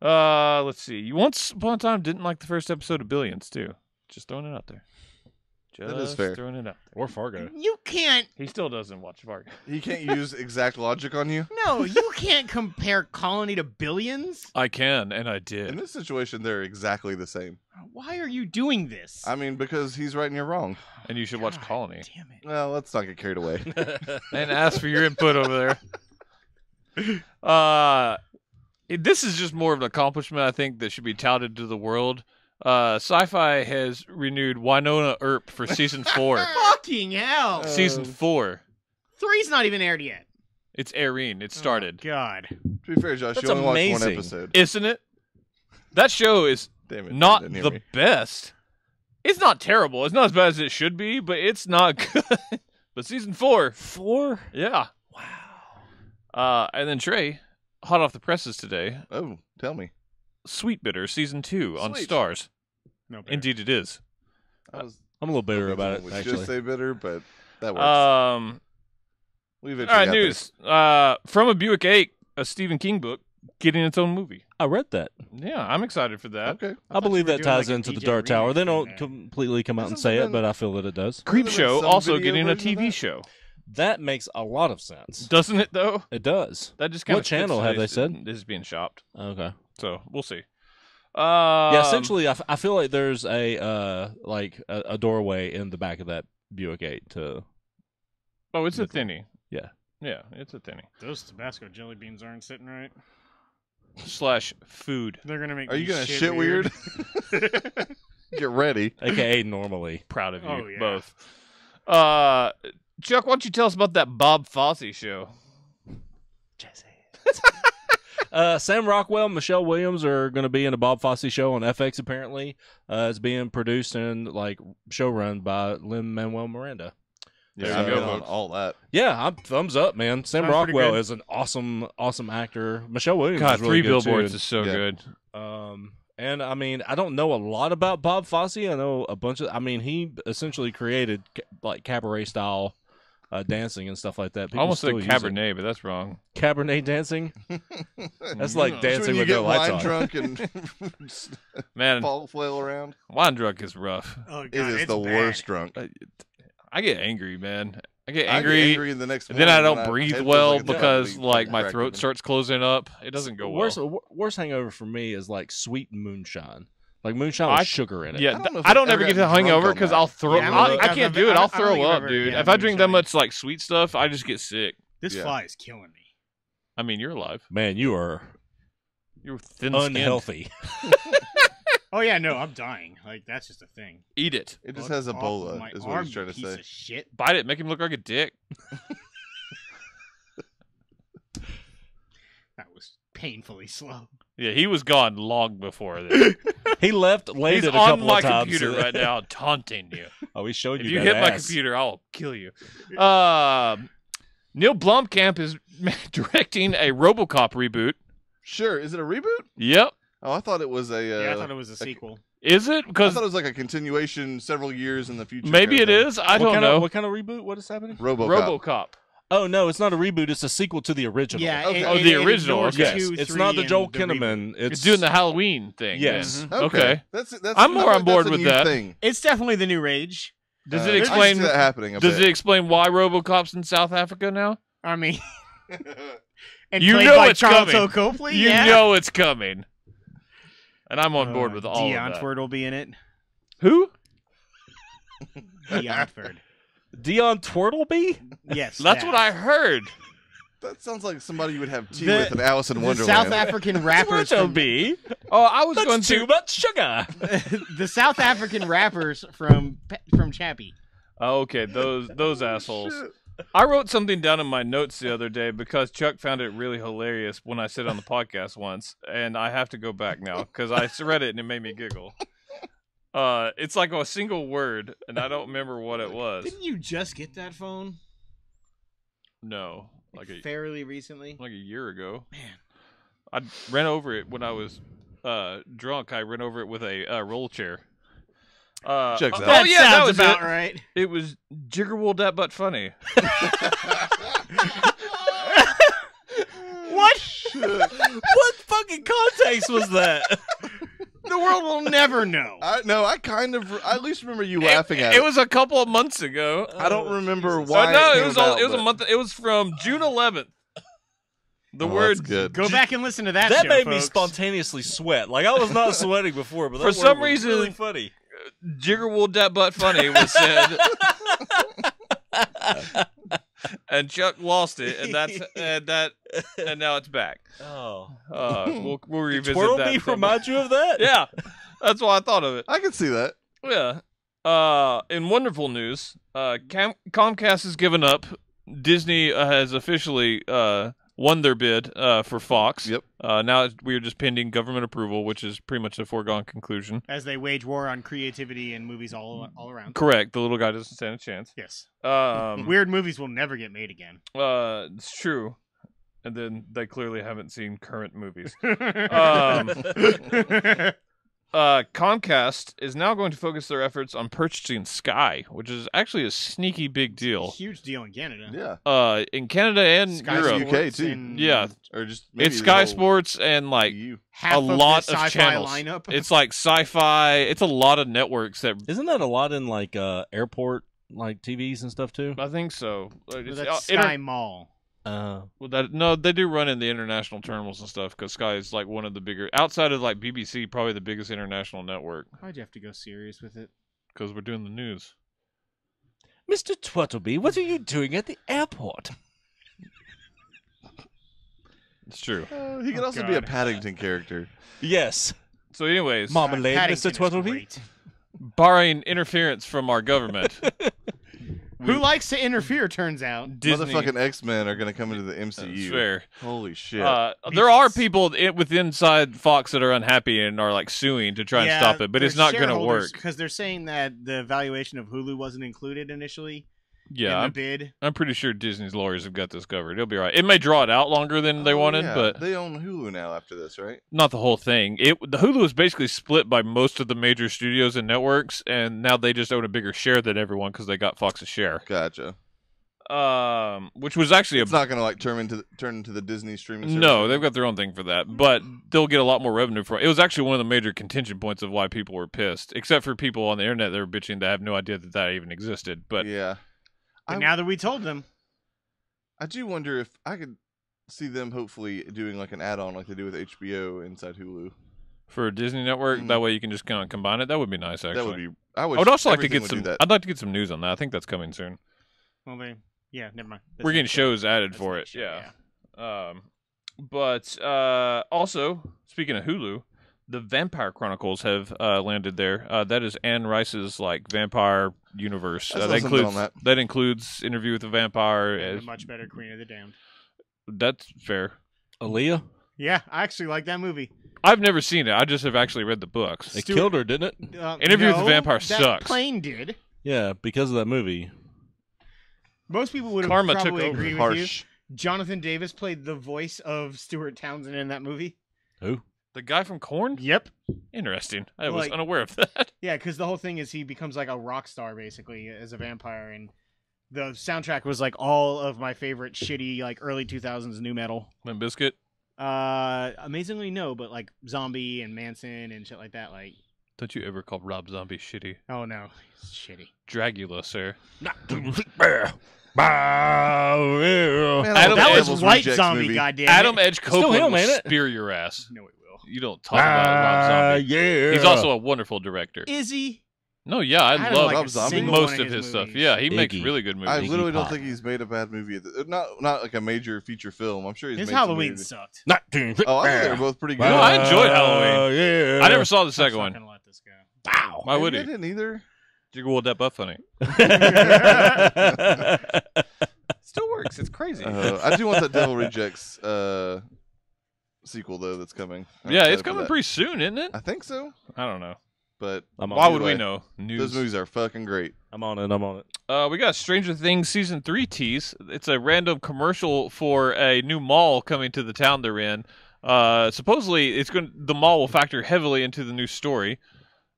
Let's see. You once upon a time didn't like the first episode of Billions too. Just throwing it out there. Just That is fair. throwing it out there. Or Fargo. You can't. He still doesn't watch Fargo. He can't use exact logic on you. No, you can't compare Colony to Billions. I can, and I In did. this situation, they're exactly the same. Why are you doing this? I mean, because he's right and you're wrong. And you should watch God Colony Damn it. Well, let's not get carried away. and ask for your input over there. This is just more of an accomplishment I think that should be touted to the world. Sci-Fi has renewed Winona Earp for season 4. Fucking hell. Season 4. 3's not even aired yet. It's airing. It started. Oh, God. To be fair, Josh, That's you only watched one amazing. episode. Isn't it? That show is Damn it. not didn't hear the me. best. It's not terrible. It's not as bad as it should be, but it's not good. But season 4, 4? yeah. Wow. And then Trey, hot off the presses today, Oh, tell me. Sweet Bitter season 2 on Sweet. Stars. No, better. Indeed, it is. I was I'm a little bitter about We it, should actually. say bitter, but that works. All We eventually right, got there. news. From a Buick 8, a Stephen King book getting its own movie. I read that. Yeah, I'm excited for that. Okay. I believe you were that doing, ties like, a into the DJ Dark Tower. They remix don't thing, completely come out and Hasn't say there it, but I feel that it does. Creep Hasn't there been Show some also video getting a version of TV that? show. That makes a lot of sense. Doesn't it, though? It does. That just kind What of channel have they said? This is being shopped. Okay. So, we'll see. Yeah, essentially, I feel like there's a doorway in the back of that Buick 8 to. Oh, it's a Middle. thinny. Yeah. Yeah, it's a thinny. Those Tabasco jelly beans aren't sitting right. / food. They're gonna make. Are me you gonna shit shit weird? Get ready. AKA normally. Proud of you, Oh, yeah. both. Chuck, why don't you tell us about that Bob Fosse show? Sam Rockwell and Michelle Williams are going to be in a Bob Fosse show on FX. Apparently, it's being produced and showrun by Lin-Manuel Miranda. There Yeah, you I'm go, in on folks. all that. Yeah, I'm thumbs up, man. Sam Sounds pretty Rockwell good. is an awesome actor. Michelle Williams God, is really 3 good Billboards too. is so Yeah. good. And I mean, I don't know a lot about Bob Fosse. I know a bunch of. I mean, he essentially created cabaret style dancing and stuff like that. I People almost said still use it. Cabernet, but that's wrong. Cabernet dancing. That's like Yeah. dancing when you with get no lights wine on. drunk and Man, flail around. wine drunk is rough. Oh, God, It is it's the bad. worst drunk. I get angry, man. I get I angry. get angry in the next And then I morning don't when breathe head feels well like it's about to because be like my cracked throat open. starts closing up. It doesn't go well. Worst hangover for me is like sweet moonshine. Like moonshine I- with sugar in it. Yeah, I don't know if I I've don't ever ever get to gotten drunk hungover on because that. I'll throw. Yeah, I don't think I I've can't ever- do it. I I'll don't throw think I've up, ever dude. had If I drink that moonshine. much like sweet stuff, I just get sick. This Yeah. fly is killing me. I mean, you're alive. Man, you are You're thin unhealthy. Oh yeah, no, I'm dying. Like that's just a thing. Eat it. It just Fuck has off of Ebola, my is what arm, he's trying you to piece say. of shit. Bite it. Make him look like a dick. That was painfully slow. Yeah, he was gone long before this. He left, He's landed a on couple my of times. computer right now, taunting you. Oh, he's showing If you you that hit my ass. computer, I'll kill you. Neil Blomkamp is directing a RoboCop reboot. Sure. Is it a reboot? Yep. Oh, I thought it was a. Yeah, I thought it was a sequel. Is it? I Because thought it was like a continuation several years in the future. maybe it kind of is. I don't What know. kind of reboot? What is happening? thing. RoboCop. RoboCop. Oh no, it's not a reboot. It's a sequel to the original. Yeah, Okay. Oh, the original, ignores okay. Yes, 2, it's 3, not the and Joel the reboot. Kinnaman. It's doing the Halloween thing. Yes. then. Okay. That's. I'm more I on feel like board that's a with new that. Thing. It's definitely the new rage. Does I it can explain? see that happening? Does it explain why RoboCop's in South Africa now? I mean, and You played know by it's Charles coming. Copley. You yeah. know it's coming, and I'm on board with all Dion of that. Twerd will be in it. Who? Dion Twerd. Dion Twirtleby? Yes, That's that. what I heard. That sounds like somebody you would have tea The- with in Alice in The Wonderland. South African rappers. from, Twirtleby? Oh, I was That's going too to. much sugar. the South African rappers from Chappie. Oh, okay, those assholes. Shit. I wrote something down in my notes the other day because Chuck found it really hilarious when I said on the podcast once, and I have to go back now because I read it and it made me giggle. It's like a single word, and I don't remember what it was. Didn't you just get that phone? No, like a fairly recently. year ago. Man. I ran over it when I was drunk. I ran over it with a roll chair. Checks oh out. That yeah, that sounds was about it. right. It was Jiggerwool that butt funny. What? What fucking context was that? The world will never know. I at least remember you laughing at It it. was a couple of months ago. I don't remember Oh, why. no, it it came was about, it was a but- month. It was from June 11th. The Oh, word that's good. Go back and listen to that. That show, made me folks. spontaneously sweat. Like I was not sweating before, but that For word some was reason- really funny. Jiggerwool that butt funny was said, and Chuck lost it, and now it's back. Oh, We'll revisit Twirtleby that. from- remind you of that? Yeah, that's why I thought of it. I can see that. Yeah. In wonderful news, Comcast has given up. Disney has officially won their bid for Fox. Yep. Now we're just pending government approval, which is pretty much a foregone conclusion. As they wage war on creativity and movies all around. Correct. The little guy doesn't stand a chance. Yes. Weird. Weird movies will never get made again. It's true. And then they clearly haven't seen current movies. Comcast is now going to focus their efforts on purchasing Sky, which is actually a sneaky big deal. Huge deal in Canada. Yeah. In Canada and Sky Europe. UK Sports too. and Yeah. Or just maybe It's the Sky whole Sports and like EU. half a of lot the of sci-fi channels. lineup. It's like sci-fi. It's a lot of networks that Isn't that a lot in like airport like TVs and stuff too? I think so. But It's, that's inter- Sky Mall. Well, no, they do run in the international terminals and stuff because Sky is like one of the bigger, outside of like BBC, probably the biggest international network Why'd you have to go serious with it? because we're doing the news. Mr. Twattleby, what are you doing at the airport? It's true. He could also be a God. Paddington character. Yes. So, anyways, Marmalade, Paddington Mr. is Twattleby. great. barring interference from our government, Who likes to interfere? Turns out. Disney. Motherfucking X-Men are going to come into the That's MCU. fair. Holy shit. There are people within inside Fox that are unhappy and are like suing to try and stop it, but it's not going to work. Because they're saying that the valuation of Hulu wasn't included initially Yeah, in the bid. I'm pretty sure Disney's lawyers have got this covered. It'll be all right. It may draw it out longer than they Oh, wanted, yeah. but they own Hulu now after this, right? not the whole thing. The Hulu is basically split by most of the major studios and networks, and now they just own a bigger share than everyone because they got Fox's share. Gotcha. Which was actually It's not going to like turn into the Disney streaming service. no, they've got their own thing for that, but they'll get a lot more revenue for it. It was actually one of the major contention points of why people were pissed, except for people on the internet that were bitching that have no idea that even existed. But yeah. But I- now that we told them, I do wonder if I could see them hopefully doing like an add-on like they do with HBO inside Hulu. for a Disney Network, that way you can just kind of combine it. That would be nice, actually. That would be. I would also like to everything get would some. do that. I'd like to get some news on that. I think that's coming soon. well, never mind. That's We're getting next show. shows added That's for it. next show, Yeah. But also, speaking of Hulu, the Vampire Chronicles have landed there. That is Anne Rice's like vampire universe. I saw That something includes on that. includes Interview with the Vampire. And As, a much better Queen of the Damned. that's fair. Aaliyah? Yeah, I actually like that movie. I've never seen it. I just have actually read the books. They Stuart- killed her, didn't it? Interview with the no, Vampire that sucks. Plane did. Yeah, because of that movie. Most people would have Karma took probably over. agreed with Harsh. you. Jonathan Davis played the voice of Stuart Townsend in that movie. Who? The guy from Korn? Yep. Interesting. I was Like- unaware of that. Yeah, because the whole thing is he becomes like a rock star basically as a vampire, and the soundtrack was like all of my favorite shitty like early 2000s new metal. Limp Bizkit. Amazingly no, but like Zombie and Manson and shit like that. Like, Don't you ever call Rob Zombie shitty? oh no, it's shitty. Dragula, sir. Man, Adam that Edge was White Rejects Zombie, movie. goddamn. Adam Edge Still Copeland him, will ain't it? spear your ass. No, it will. You don't talk about Rob Zombie. Yeah. He's also a wonderful director. Is he? No, yeah, I don't love like Rob a Zombie. single most one of his his stuff. movies. Yeah, he makes Iggy. really good I movies. literally don't Pop. think he's made a bad movie. Not like a major feature film. I'm sure he's His made some Halloween movies. sucked. Oh, I thought they were both pretty good. No, I enjoyed Halloween. Yeah. I never saw the I'm second not one. gonna let this go. Wow. Why would I he? didn't either. Jiggle that butt funny. Still works. It's crazy. I do want that Devil Rejects sequel though. That's coming. I'm Yeah, excited it's for coming that. pretty soon, isn't it? I think so, I don't know. but I'm on Why it. would we Anyway, know? News. those movies are fucking great. I'm on it. We got Stranger Things season 3 tease. It's a random commercial for a new mall coming to the town they're in. Supposedly, the mall will factor heavily into the new story.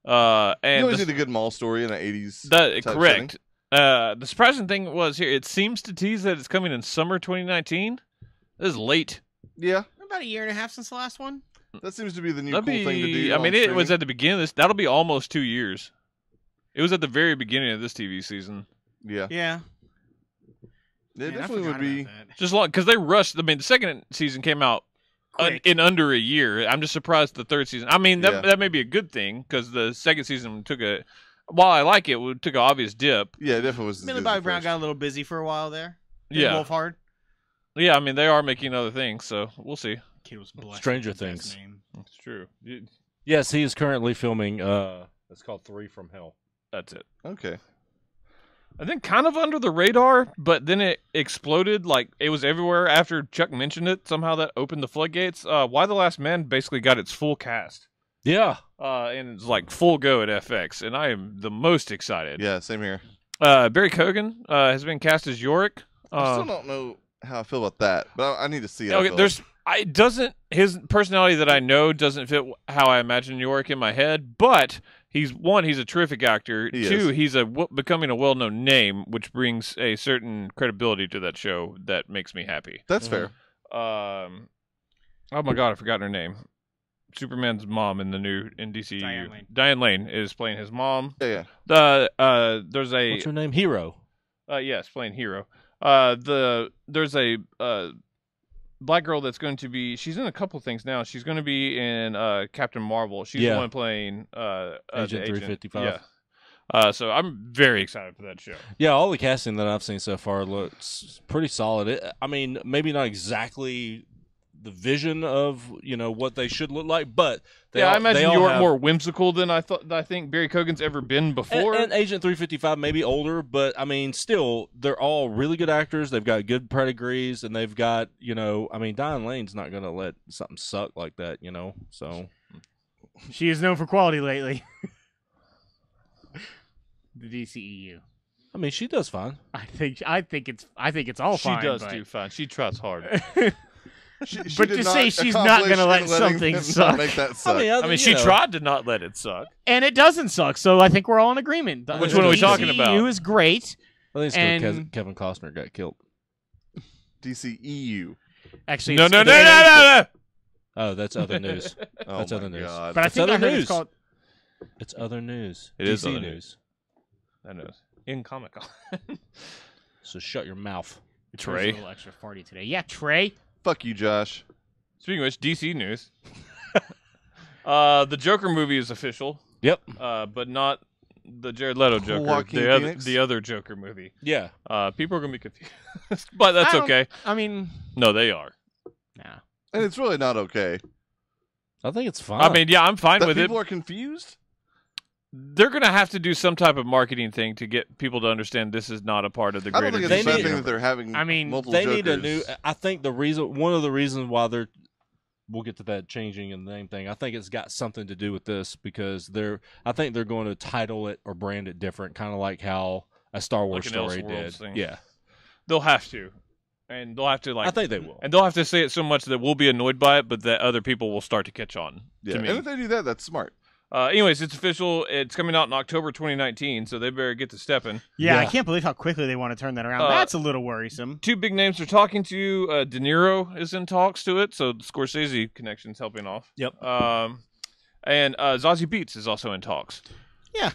You And always the- need a good mall story in an 80s. that type correct. The surprising thing was here. It seems to tease that it's coming in summer 2019. This is late. setting. Yeah, About a year and a half since the last one. that seems to be the new That'd cool be. thing to do. I on mean, it was streaming. at the beginning of this. That'll be almost 2 years. It was at the very beginning of this TV season. Yeah, Yeah. it Man, I definitely would forgot be. about that. Just long because they rushed. I mean, the second season came out Quick. in under a year. I'm just surprised the third season. I mean, Yeah. that may be a good thing because the second season took a. While I like it, it took an obvious dip. Yeah, it definitely was. as Millie good as Bobby the Brown first. got a little busy for a while there. Did Yeah, Wolf Hard. yeah. I mean, they are making other things, so we'll see. Kid was blessed. Stranger with the best Things. name. It's true. Yes, he is currently filming. It's called 3 from Hell. That's it. Okay. I think kind of under the radar, but then it exploded. Like it was everywhere after Chuck mentioned it. Somehow that opened the floodgates. Why the Last Man basically got its full cast. Yeah. And it's like full go at FX, and I am the most excited. Yeah, same here. Barry Keoghan has been cast as Yorick. I still don't know how I feel about that, but I need to see it. I Okay, feel there's his personality that I know doesn't fit how I imagine New York in my head, but he's a terrific actor. He Two, is. he's becoming a well-known name, which brings a certain credibility to that show that makes me happy. That's fair. Oh my God, I forgot her name. Superman's mom in DCU. Diane Lane. Diane Lane is playing his mom. Yeah. There's a What's her name? Hero. yes, playing Hero. There's a black girl that's going to be. She's in a couple things now. She's going to be in Captain Marvel. She's the one playing the Agent agent. 355. Yeah. So I'm very excited for that show. Yeah, all the casting that I've seen so far looks pretty solid. I mean, maybe not exactly the vision of what they should look like, but I imagine you're have, more whimsical than I think Barry Kogan's ever been before. And Agent 355 maybe older, but I mean, still, they're all really good actors. They've got good pedigrees, and they've got I mean, Diane Lane's not going to let something suck like that, So She is known for quality lately. The DCEU. I mean, she does fine. I think it's all she fine. does but... do fine. She tries hard. She But did to not say she's not accomplish going to let in letting something them suck. Not make that suck. I mean, she tried to not let it suck. And it doesn't suck, so I think we're all in agreement. Which one are we talking about? DCEU is great. I think it's And- because Kevin Costner got killed. DCEU. Actually, No. Oh, that's other news. Oh That's my other news. God. But I It's think I other heard news. it's called. It's other news. It is DC other news. I know. In Comic Con. So shut your mouth. Trey. A little extra farty today. Yeah, Trey. Fuck you, Josh. Speaking of which, DC news. The Joker movie is official, Yep. but not the Jared Leto Joker. Joaquin Phoenix? The other Joker movie. Yeah. People are gonna be confused, but that's I don't- okay. I mean, No, they are. nah. And it's really not okay. I think it's fine. I mean, yeah, I'm fine That with it. people are confused? They're gonna have to do some type of marketing thing to get people to understand this is not a part of the I don't greater think They it's a bad need- thing that they're having I mean, multiple they Jokers. need a new. I think one of the reasons why they're. We'll get to that changing in the name thing. I think it's got something to do with this because I think they're going to title it or brand it different, kind of like how a Star Wars Like an story Elseworlds did. thing. Yeah, They'll have to, and they'll have to I think they will. and they'll have to say it so much that we'll be annoyed by it, but that other people will start to catch on. Yeah, To me. and if they do that, that's smart. Anyways, it's official. It's coming out in October 2019, so they better get to stepping. Yeah, I Yeah. can't believe how quickly they want to turn that around. Uh, That's a little worrisome. Two big names they're talking to. De Niro is in talks to it, so the Scorsese connection's helping off. Yep. And Zazie Beetz is also in talks. Yeah.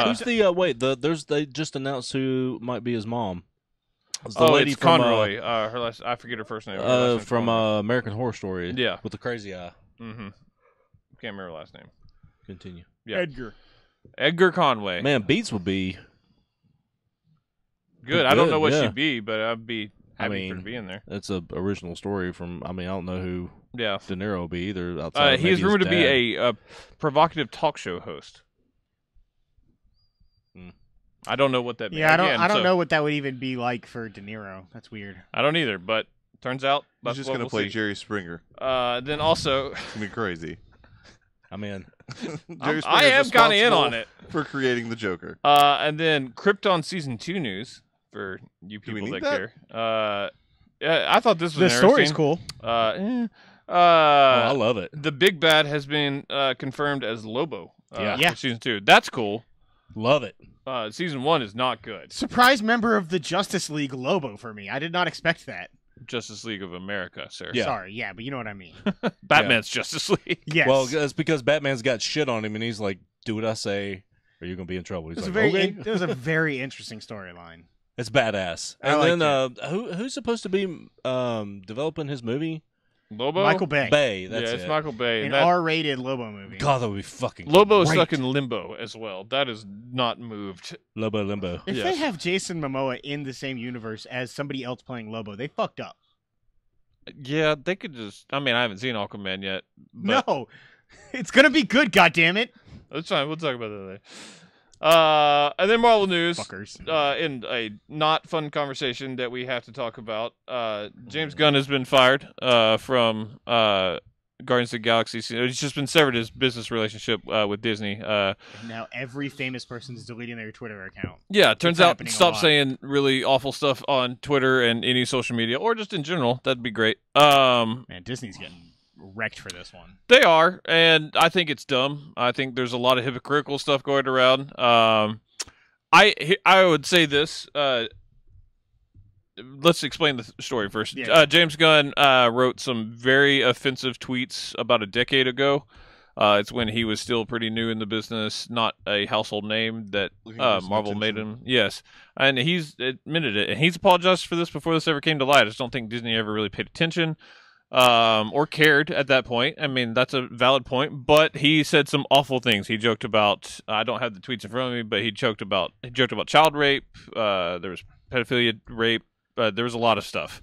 Who's the wait? They just announced who might be his mom. It's the oh, lady it's from Conroy. Her last, I forget her first name. Her last name's from Conroy. American Horror Story. Yeah. with the crazy eye. Mm-hmm. Can't remember her last name. Continue. Yeah. Edgar. Edgar Conway. Man, Beats would be. Good. I don't good, know what yeah. she'd be, but I'd be happy for her mean, to be in there. That's a original story from. I mean, I don't know who Yeah. De Niro will be either. Outside of He is maybe his rumored to dad. be a provocative talk show host. Hmm. I don't know what that means. Yeah, Again, I don't so- know what that would even be like for De Niro. That's weird. I don't either, but turns out He's that's just what going to we'll play see. Jerry Springer. Then also, It's going to be crazy. I'm in. Jerry I Springer's am kind of in responsible on it. for creating the Joker. And then Krypton season 2 news for you Do we people need that care. Yeah, I thought this was The story's interesting. cool. Oh, I love it. The big bad has been confirmed as Lobo. Yeah. For season 2. That's cool. Love it. Season 1 is not good. Surprise member of the Justice League Lobo for me. I did not expect that. Justice League of America, sir. Yeah. Sorry, yeah, but you know what I mean. Batman's Justice League. Yes. Well, it's because Batman's got shit on him, and he's like, "Do what I say, or you're gonna be in trouble." He's it was, like, "Okay." it was a very interesting storyline. It's badass. I And liked then who's supposed to be developing his movie? Lobo? Michael Bay. Bay. That's yeah, it's it. Michael Bay. An and that- R-rated Lobo movie. God, that would be fucking. Lobo is great. stuck in limbo as well. That is not moved. Lobo Limbo. If Yes. they have Jason Momoa in the same universe as somebody else playing Lobo, they fucked up. Yeah, they could just. I mean, I haven't seen Aquaman yet. But No. It's gonna be good, goddammit. That's fine. We'll talk about that later. And then Marvel News. Fuckers. In a not fun conversation that we have to talk about, James Gunn has been fired from Guardians of the Galaxy. He's just been severed his business relationship with Disney. And now every famous person is deleting their Twitter account. Yeah, it turns It's out happening a stop lot. saying really awful stuff on Twitter and any social media, or just in general. That'd be great. Man, Disney's getting wrecked for this one. They are, and I think it's dumb. I think there's a lot of hypocritical stuff going around. I would say this. Let's explain the story first. Yeah. James Gunn wrote some very offensive tweets about a decade ago. It's when he was still pretty new in the business, not a household name that Looking for some Marvel made attention. him. Yes, and he's admitted it, and he's apologized for this before this ever came to light. I just don't think Disney ever really paid attention or cared at that point. I mean, that's a valid point, but he said some awful things. He joked about, I don't have the tweets in front of me, but he joked about child rape. There was pedophilia, rape. There was a lot of stuff.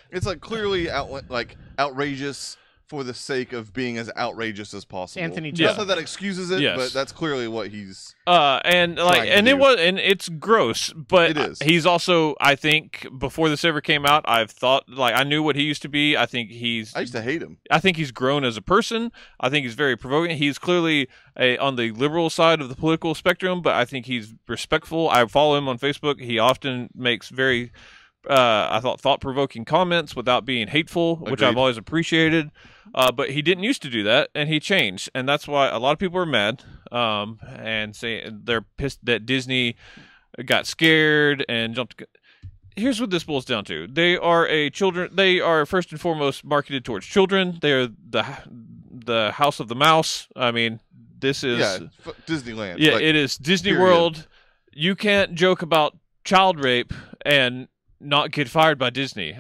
It's like clearly outrageous for the sake of being as outrageous as possible. Anthony Not Yeah. that that excuses it, Yes. but that's clearly what he's. And like, trying to and it do. was, and it's gross, but It is. he's also, I think, before this ever came out, I've thought, like, I knew what he used to be. I think he's I used to hate him. I think he's grown as a person. I think he's very provoking. He's clearly on the liberal side of the political spectrum, but I think he's respectful. I follow him on Facebook. He often makes very, thought-provoking comments without being hateful, which I've Agreed. always appreciated. But he didn't used to do that, and he changed, and that's why a lot of people are mad and say they're pissed that Disney got scared and jumped. Here's what this boils down to: they are first and foremost marketed towards children. They are the House of the Mouse. I mean, this is Disneyland. yeah, Like, it is Disney period. World. You can't joke about child rape and not get fired by Disney.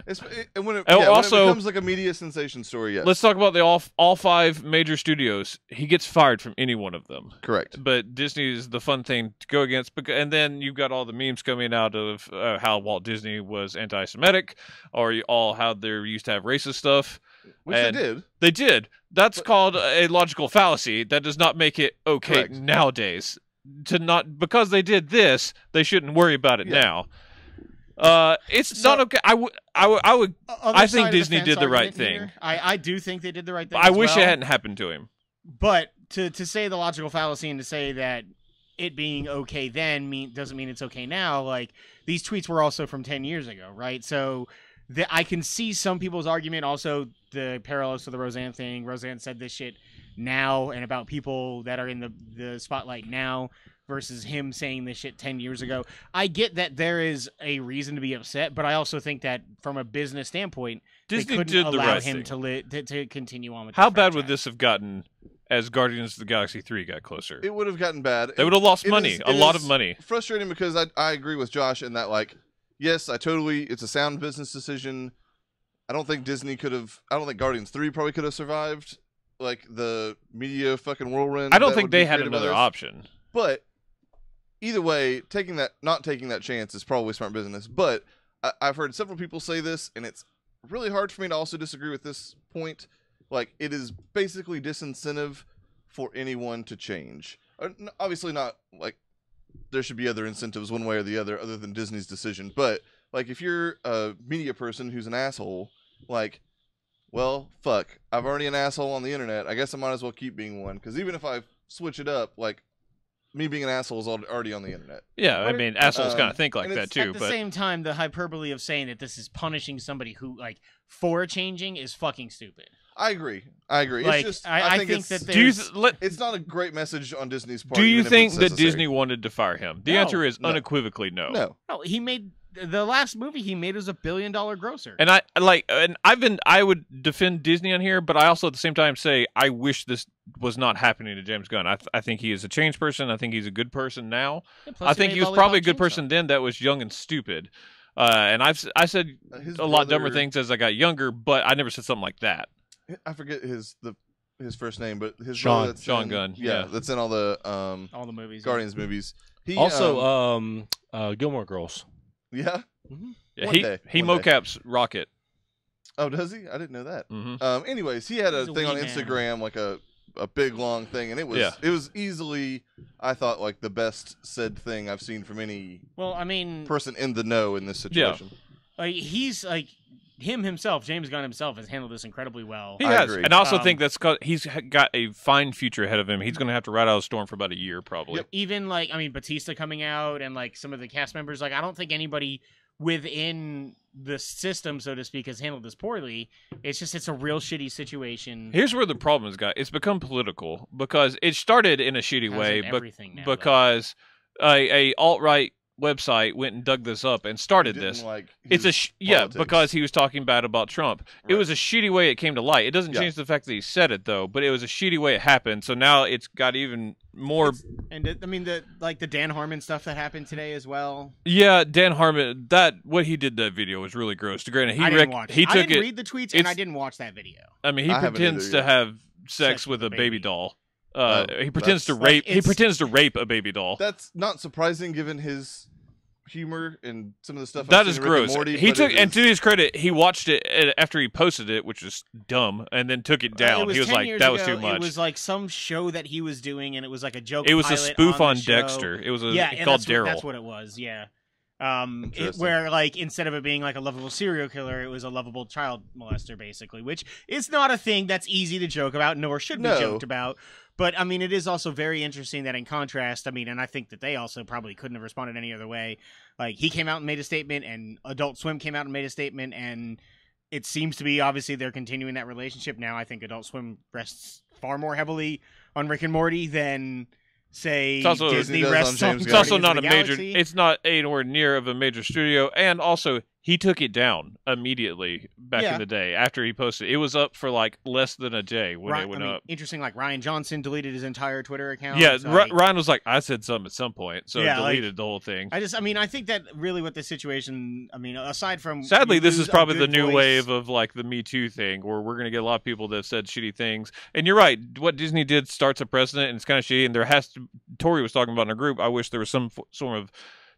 And when it, Oh, when also- it becomes like a media sensation story, yes. Let's talk about the all five major studios. He gets fired from any one of them. Correct. But Disney is the fun thing to go against. And then you've got all the memes coming out of how Walt Disney was anti-Semitic, or how they used to have racist stuff. Which they and- did. They did. That's called a logical fallacy. That does not make it okay Correct. nowadays. Because they did this, they shouldn't worry about it Yeah. now. It's not okay. I would. Other I think side of the Disney fence did the right argument thing. here, I do think they did the right thing. I as wish well. it hadn't happened to him. But to say the logical fallacy and to say that it being okay then doesn't mean it's okay now. Like, these tweets were also from 10 years ago, right? So I can see some people's argument. Also, the parallels to the Roseanne thing. Roseanne said this shit now and about people that are in the spotlight now versus him saying this shit 10 years ago. I get that there is a reason to be upset, but I also think that from a business standpoint, Disney they couldn't did the allow right him thing. to continue on with How the bad would franchise. this have gotten as Guardians of the Galaxy 3 got closer? It would have gotten bad. They would have lost It money, is- a it lot is of money. Frustrating because I agree with Josh in that, like, yes, it's a sound business decision. I don't think Guardians 3 probably could have survived, like, the media fucking whirlwind. I don't that think would they be had created by another this. option. But either way, not taking that chance is probably smart business. But I've heard several people say this, and it's really hard for me to also disagree with this point. Like, it is basically disincentive for anyone to change. Obviously not, like, there should be other incentives one way or the other than Disney's decision. But, like, if you're a media person who's an asshole, like, well, fuck, I'm already an asshole on the internet. I guess I might as well keep being one. Because even if I switch it up, like, me being an asshole is already on the internet. Yeah, I mean, assholes kind of think like and that it's- too. At the But same time, the hyperbole of saying that this is punishing somebody who, like, for changing is fucking stupid. I agree. Like, It's just I think it's, that do you there's- it's not a great message on Disney's part. do you even if think it's that necessary. Disney wanted to fire him? The No. answer is No. unequivocally no. No. No, he made the last movie he made was $1 billion grosser. And I would defend Disney on here, but I also at the same time say I wish this was not happening to James Gunn. I think he is a changed person. I think he's a good person now. And plus I think made he was Lollipop probably a good Chainsaw. person then that was young and stupid. And I said His a lot dumber brother- things as I got younger, but I never said something like that. I forget his first name, but his Sean. brother that's Sean in- Gunn, Yeah, yeah. that's in all the All the movies. Guardians movies. He Also, Gilmore Girls. yeah. Yeah, One day, he one day. mocaps Rocket. Oh, does he? I didn't know that. Hmm Anyways, he had a He's a thing on wee man. Instagram, like a big long thing, and it was Yeah. easily, I thought, like the best said thing I've seen from any Well, I mean, person in the know in this situation. like, he's like, himself, James Gunn himself, has handled this incredibly well. He I has, agree. and I also think that's because he's got a fine future ahead of him. He's going to have to ride out a storm for about a year, probably. Yep. Even like, I mean, Batista coming out and like some of the cast members, like I don't think anybody within the system, so to speak, has handled this poorly. It's a real shitty situation. Here's where the problem is, guys. It's become political because it started in a shitty Has way, in but everything now, though. because a alt-right website went and dug this up and started Didn't this. like It's a his yeah, politics. because he was talking bad about Trump. It Right. was a shitty way it came to light. It doesn't Yeah. change the fact that he said it though, but it was a shitty way it happened. So now it's got even more. And I mean, the Dan Harmon stuff that happened today as well. Yeah, Dan Harmon. What he did that video was really gross. Granted, he I didn't watch. he I took didn't it. read the tweets, and it's- I didn't watch that video. I mean, he I haven't pretends either to yet. have sex with a baby doll. Oh, He pretends to that's- rape. Like, He pretends to rape a baby doll. That's not surprising given his humor and some of the stuff. That I've is seen in Rick and gross. Morty, He but took, it and is- to his credit, he watched it after he posted it, which was dumb, and then took it down. It He was 10 like, years "That was ago. too much." It was like some show that he was doing, and it was like a joke. It was a pilot spoof on the show. Dexter. It was Yeah, and called that's Daryl. what it was. Yeah. Interesting. Where like instead of it being like a lovable serial killer, it was a lovable child molester, basically, which is not a thing that's easy to joke about, nor should be No. joked about. But I mean, it is also very interesting that in contrast, I mean, and I think that they also probably couldn't have responded any other way. Like he came out and made a statement, and Adult Swim came out and made a statement, and it seems to be obviously they're continuing that relationship now. I think Adult Swim rests far more heavily on Rick and Morty than say It's also- Disney Disney does rests on on James It's Gunn. also Guardians not of a the major. Galaxy. It's not anywhere near of a major studio, and also he took it down immediately back Yeah. in the day after he posted. It was up for like less than a day when it went up. Interesting. Like Ryan Johnson deleted his entire Twitter account. Yeah, so, like, Ryan was like, "I said something at some point," so Yeah, like- deleted the whole thing. I think that really what the situation. I mean, aside from Sadly, you this lose is probably a the good new voice- wave of like the Me Too thing, where we're gonna get a lot of people that have said shitty things. And you're right, what Disney did starts a precedent, and it's kind of shitty. And there has to. Tori was talking about in a group. I wish there was some sort of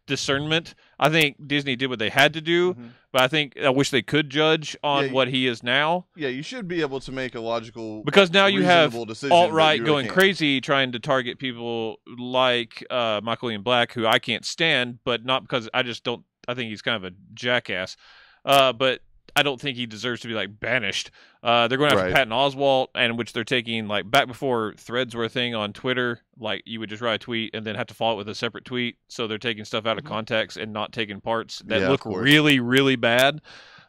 discernment. I think Disney did what they had to do, Mhm. but I wish they could judge on Yeah, what he is now. Yeah, you should be able to make a logical Because now you have reasonable decision, but alt-right you really going can't. crazy trying to target people like Michael Ian Black, who I can't stand, but not because I think he's kind of a jackass. But I don't think he deserves to be like banished. They're going after Right. Patton Oswalt, and which they're taking like back before threads were a thing on Twitter. Like you would just write a tweet and then have to follow it with a separate tweet. So they're taking stuff out of Mhm. context and not taking parts that Yeah, of look course. really, really bad,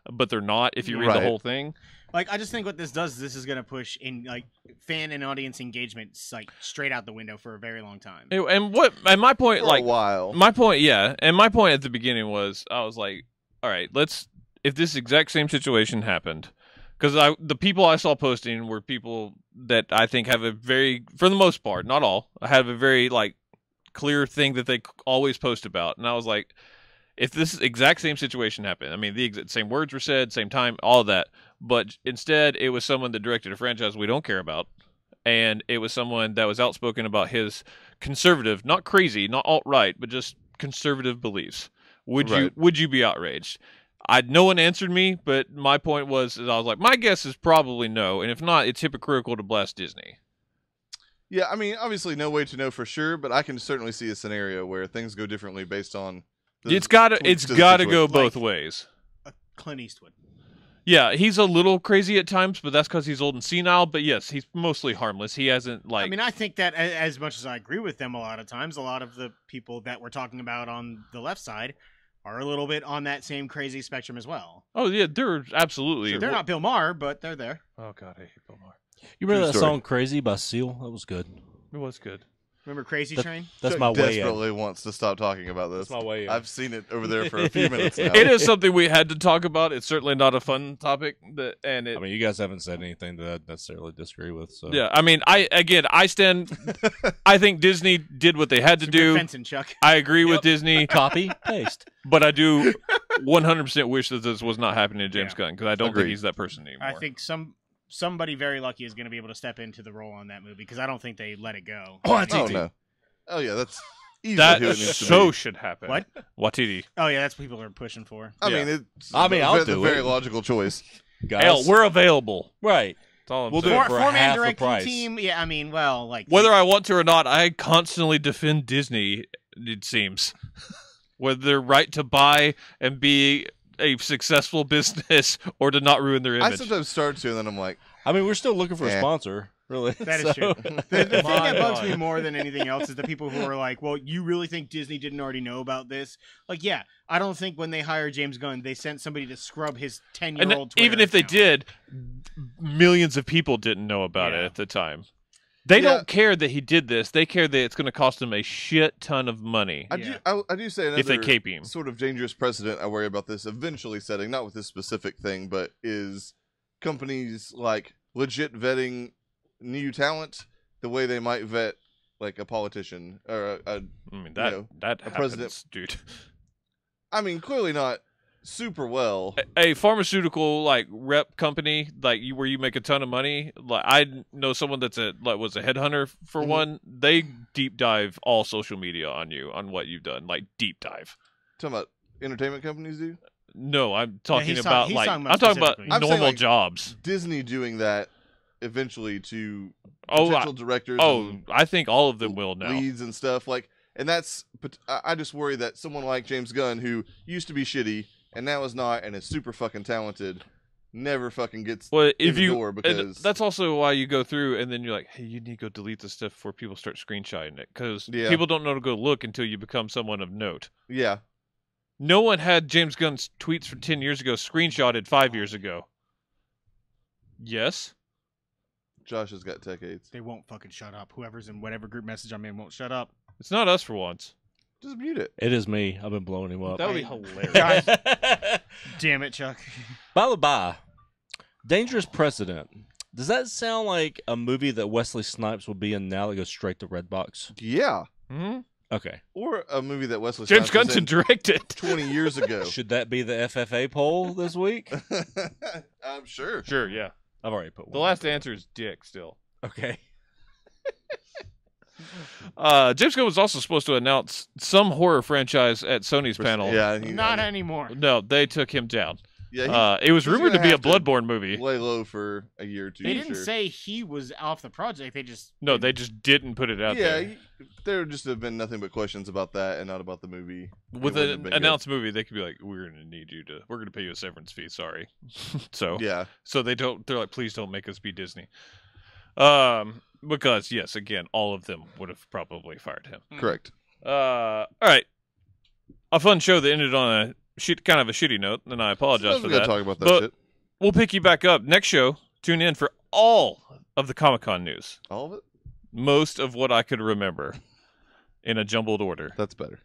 but they're not if you read the Right. whole thing. Like, I just think what this does is this is going to push in like fan and audience engagement like straight out the window for a very long time. And my point, For like a while. my point, yeah, and my point at the beginning was I was like, all right, if this exact same situation happened, because the people I saw posting were people that I think have a very, for the most part, not all, have a very like clear thing that they always post about, and I was like, if this exact same situation happened, I mean, the exact same words were said, same time, all of that, but instead it was someone that directed a franchise we don't care about, and it was someone that was outspoken about his conservative, not crazy, not alt-right, but just conservative beliefs. Would Right. you be outraged? No one answered me, but my point was, I was like, my guess is probably no, and if not, it's hypocritical to blast Disney. Yeah, I mean, obviously, no way to know for sure, but I can certainly see a scenario where things go differently based on. The It's gotta tweaks to the go situation. both ways. Clint Eastwood. Yeah, he's a little crazy at times, but that's because he's old and senile. But yes, he's mostly harmless. He hasn't like. I mean, I think that as much as I agree with them a lot of times, a lot of the people that we're talking about on the left side are a little bit on that same crazy spectrum as well. oh yeah, they're absolutely. They're not Bill Maher, but they're there. Oh god, I hate Bill Maher. You remember True that story. song "Crazy" by Seal? That was good. It was good. Remember Crazy That- Train? That's Chuck my way. In. desperately wants to stop talking about this. That's my way. In. I've seen it over there for a few minutes now. It is something we had to talk about. It's certainly not a fun topic. I mean, you guys haven't said anything that I necessarily disagree with. So Yeah, I mean, I stand. I think Disney did what they had to Some good do. fencing, Chuck. I agree with Disney, copy paste. but I do 100% wish that this was not happening to James Yeah. Gunn because I don't think Agreed. he's that person anymore. I think somebody very lucky is going to be able to step into the role on that movie because I don't think they let it go. Oh no. Oh yeah, that's easily that who it needs to so be. should happen. What? Watiti. Oh yeah, that's what people are pushing for. I Yeah. mean, it's. I mean, I'll the do very it. logical choice. Guys, Hell, we're available. right. That's all I'm We'll do saying. it for Four-man half the directing price. team. Yeah, I mean, well, like Whether I want to or not, I constantly defend Disney. It seems whether they're right to buy and be a successful business or to not ruin their I image. sometimes start to, and then I'm like, I mean, we're still looking for a Eh. sponsor, really. That is So- true. The thing My that bugs God. me more than anything else is the people who are like, well, you really think Disney didn't already know about this? Like, yeah, I don't think when they hired James Gunn, they sent somebody to scrub his 10-year-old And even if they did, millions of people didn't know about it Yeah. at the time. They Yeah. don't care that he did this. They care that it's going to cost them a shit ton of money I do say another if they cape him. sort of dangerous precedent I worry about this eventually setting, not with this specific thing, but is companies like legit vetting new talent the way they might vet like a politician or a I mean, that know, that a happens, president- dude. I mean, clearly not super well. A pharmaceutical like rep company like you where you make a ton of money. Like I know someone that's was a headhunter for Mhm. one. They deep dive all social media on you on what you've done, like deep dive. Talking about entertainment companies do. No, I'm talking he's about he's like talking I'm about talking about specifically. I'm saying, normal like, jobs. Disney doing that eventually to Oh, potential directors and I think all of them will now. leads and stuff like, and that's. But I just worry that someone like James Gunn, who used to be shitty and now is not, and is super fucking talented, never fucking gets Well, in if the you door and because that's also why you go through and then you're like, hey, you need to go delete this stuff before people start screenshotting it because Yeah. people don't know to go look until you become someone of note. yeah. No one had James Gunn's tweets from 10 years ago screenshotted 5 years ago. Yes. Josh has got tech aids. They won't fucking shut up. Whoever's in whatever group message I'm in won't shut up. It's not us for once. Just mute it. It is me. I've been blowing him up. That would be I- hilarious. Damn it, Chuck. By the by, Dangerous Precedent. Does that sound like a movie that Wesley Snipes will be in now that goes straight to Redbox? Yeah. Hmm? Okay. Or a movie that Wesley James Snipes was Gunn in directed. 20 years ago. Should that be the FFA poll this week? I'm sure. Sure, yeah. I've already put one. The last answer is Dick still. Okay. James Gunn was also supposed to announce some horror franchise at Sony's panel. Yeah. Not anymore. No, they took him down. Yeah. It was he's rumored to gonna be a have to Bloodborne movie. Lay low for a year or two. They for didn't sure. say he was off the project. They just No, they just didn't put it out Yeah. there. There just have been nothing but questions about that and not about the movie. With It wouldn't have an been announced movie, they could be like, "We're gonna need you to. We're gonna pay you a severance fee. Sorry." So, good. Yeah. so they don't. They're like, "Please don't make us be Disney." Because yes, again, all of them would have probably fired him. Correct. All right, a fun show that ended on a kind of a shitty note, and I apologize Sometimes for we gotta that. talk about that But- shit. We'll pick you back up next show. Tune in for all of the Comic-Con news, All of it? most of what I could remember, in a jumbled order. That's better.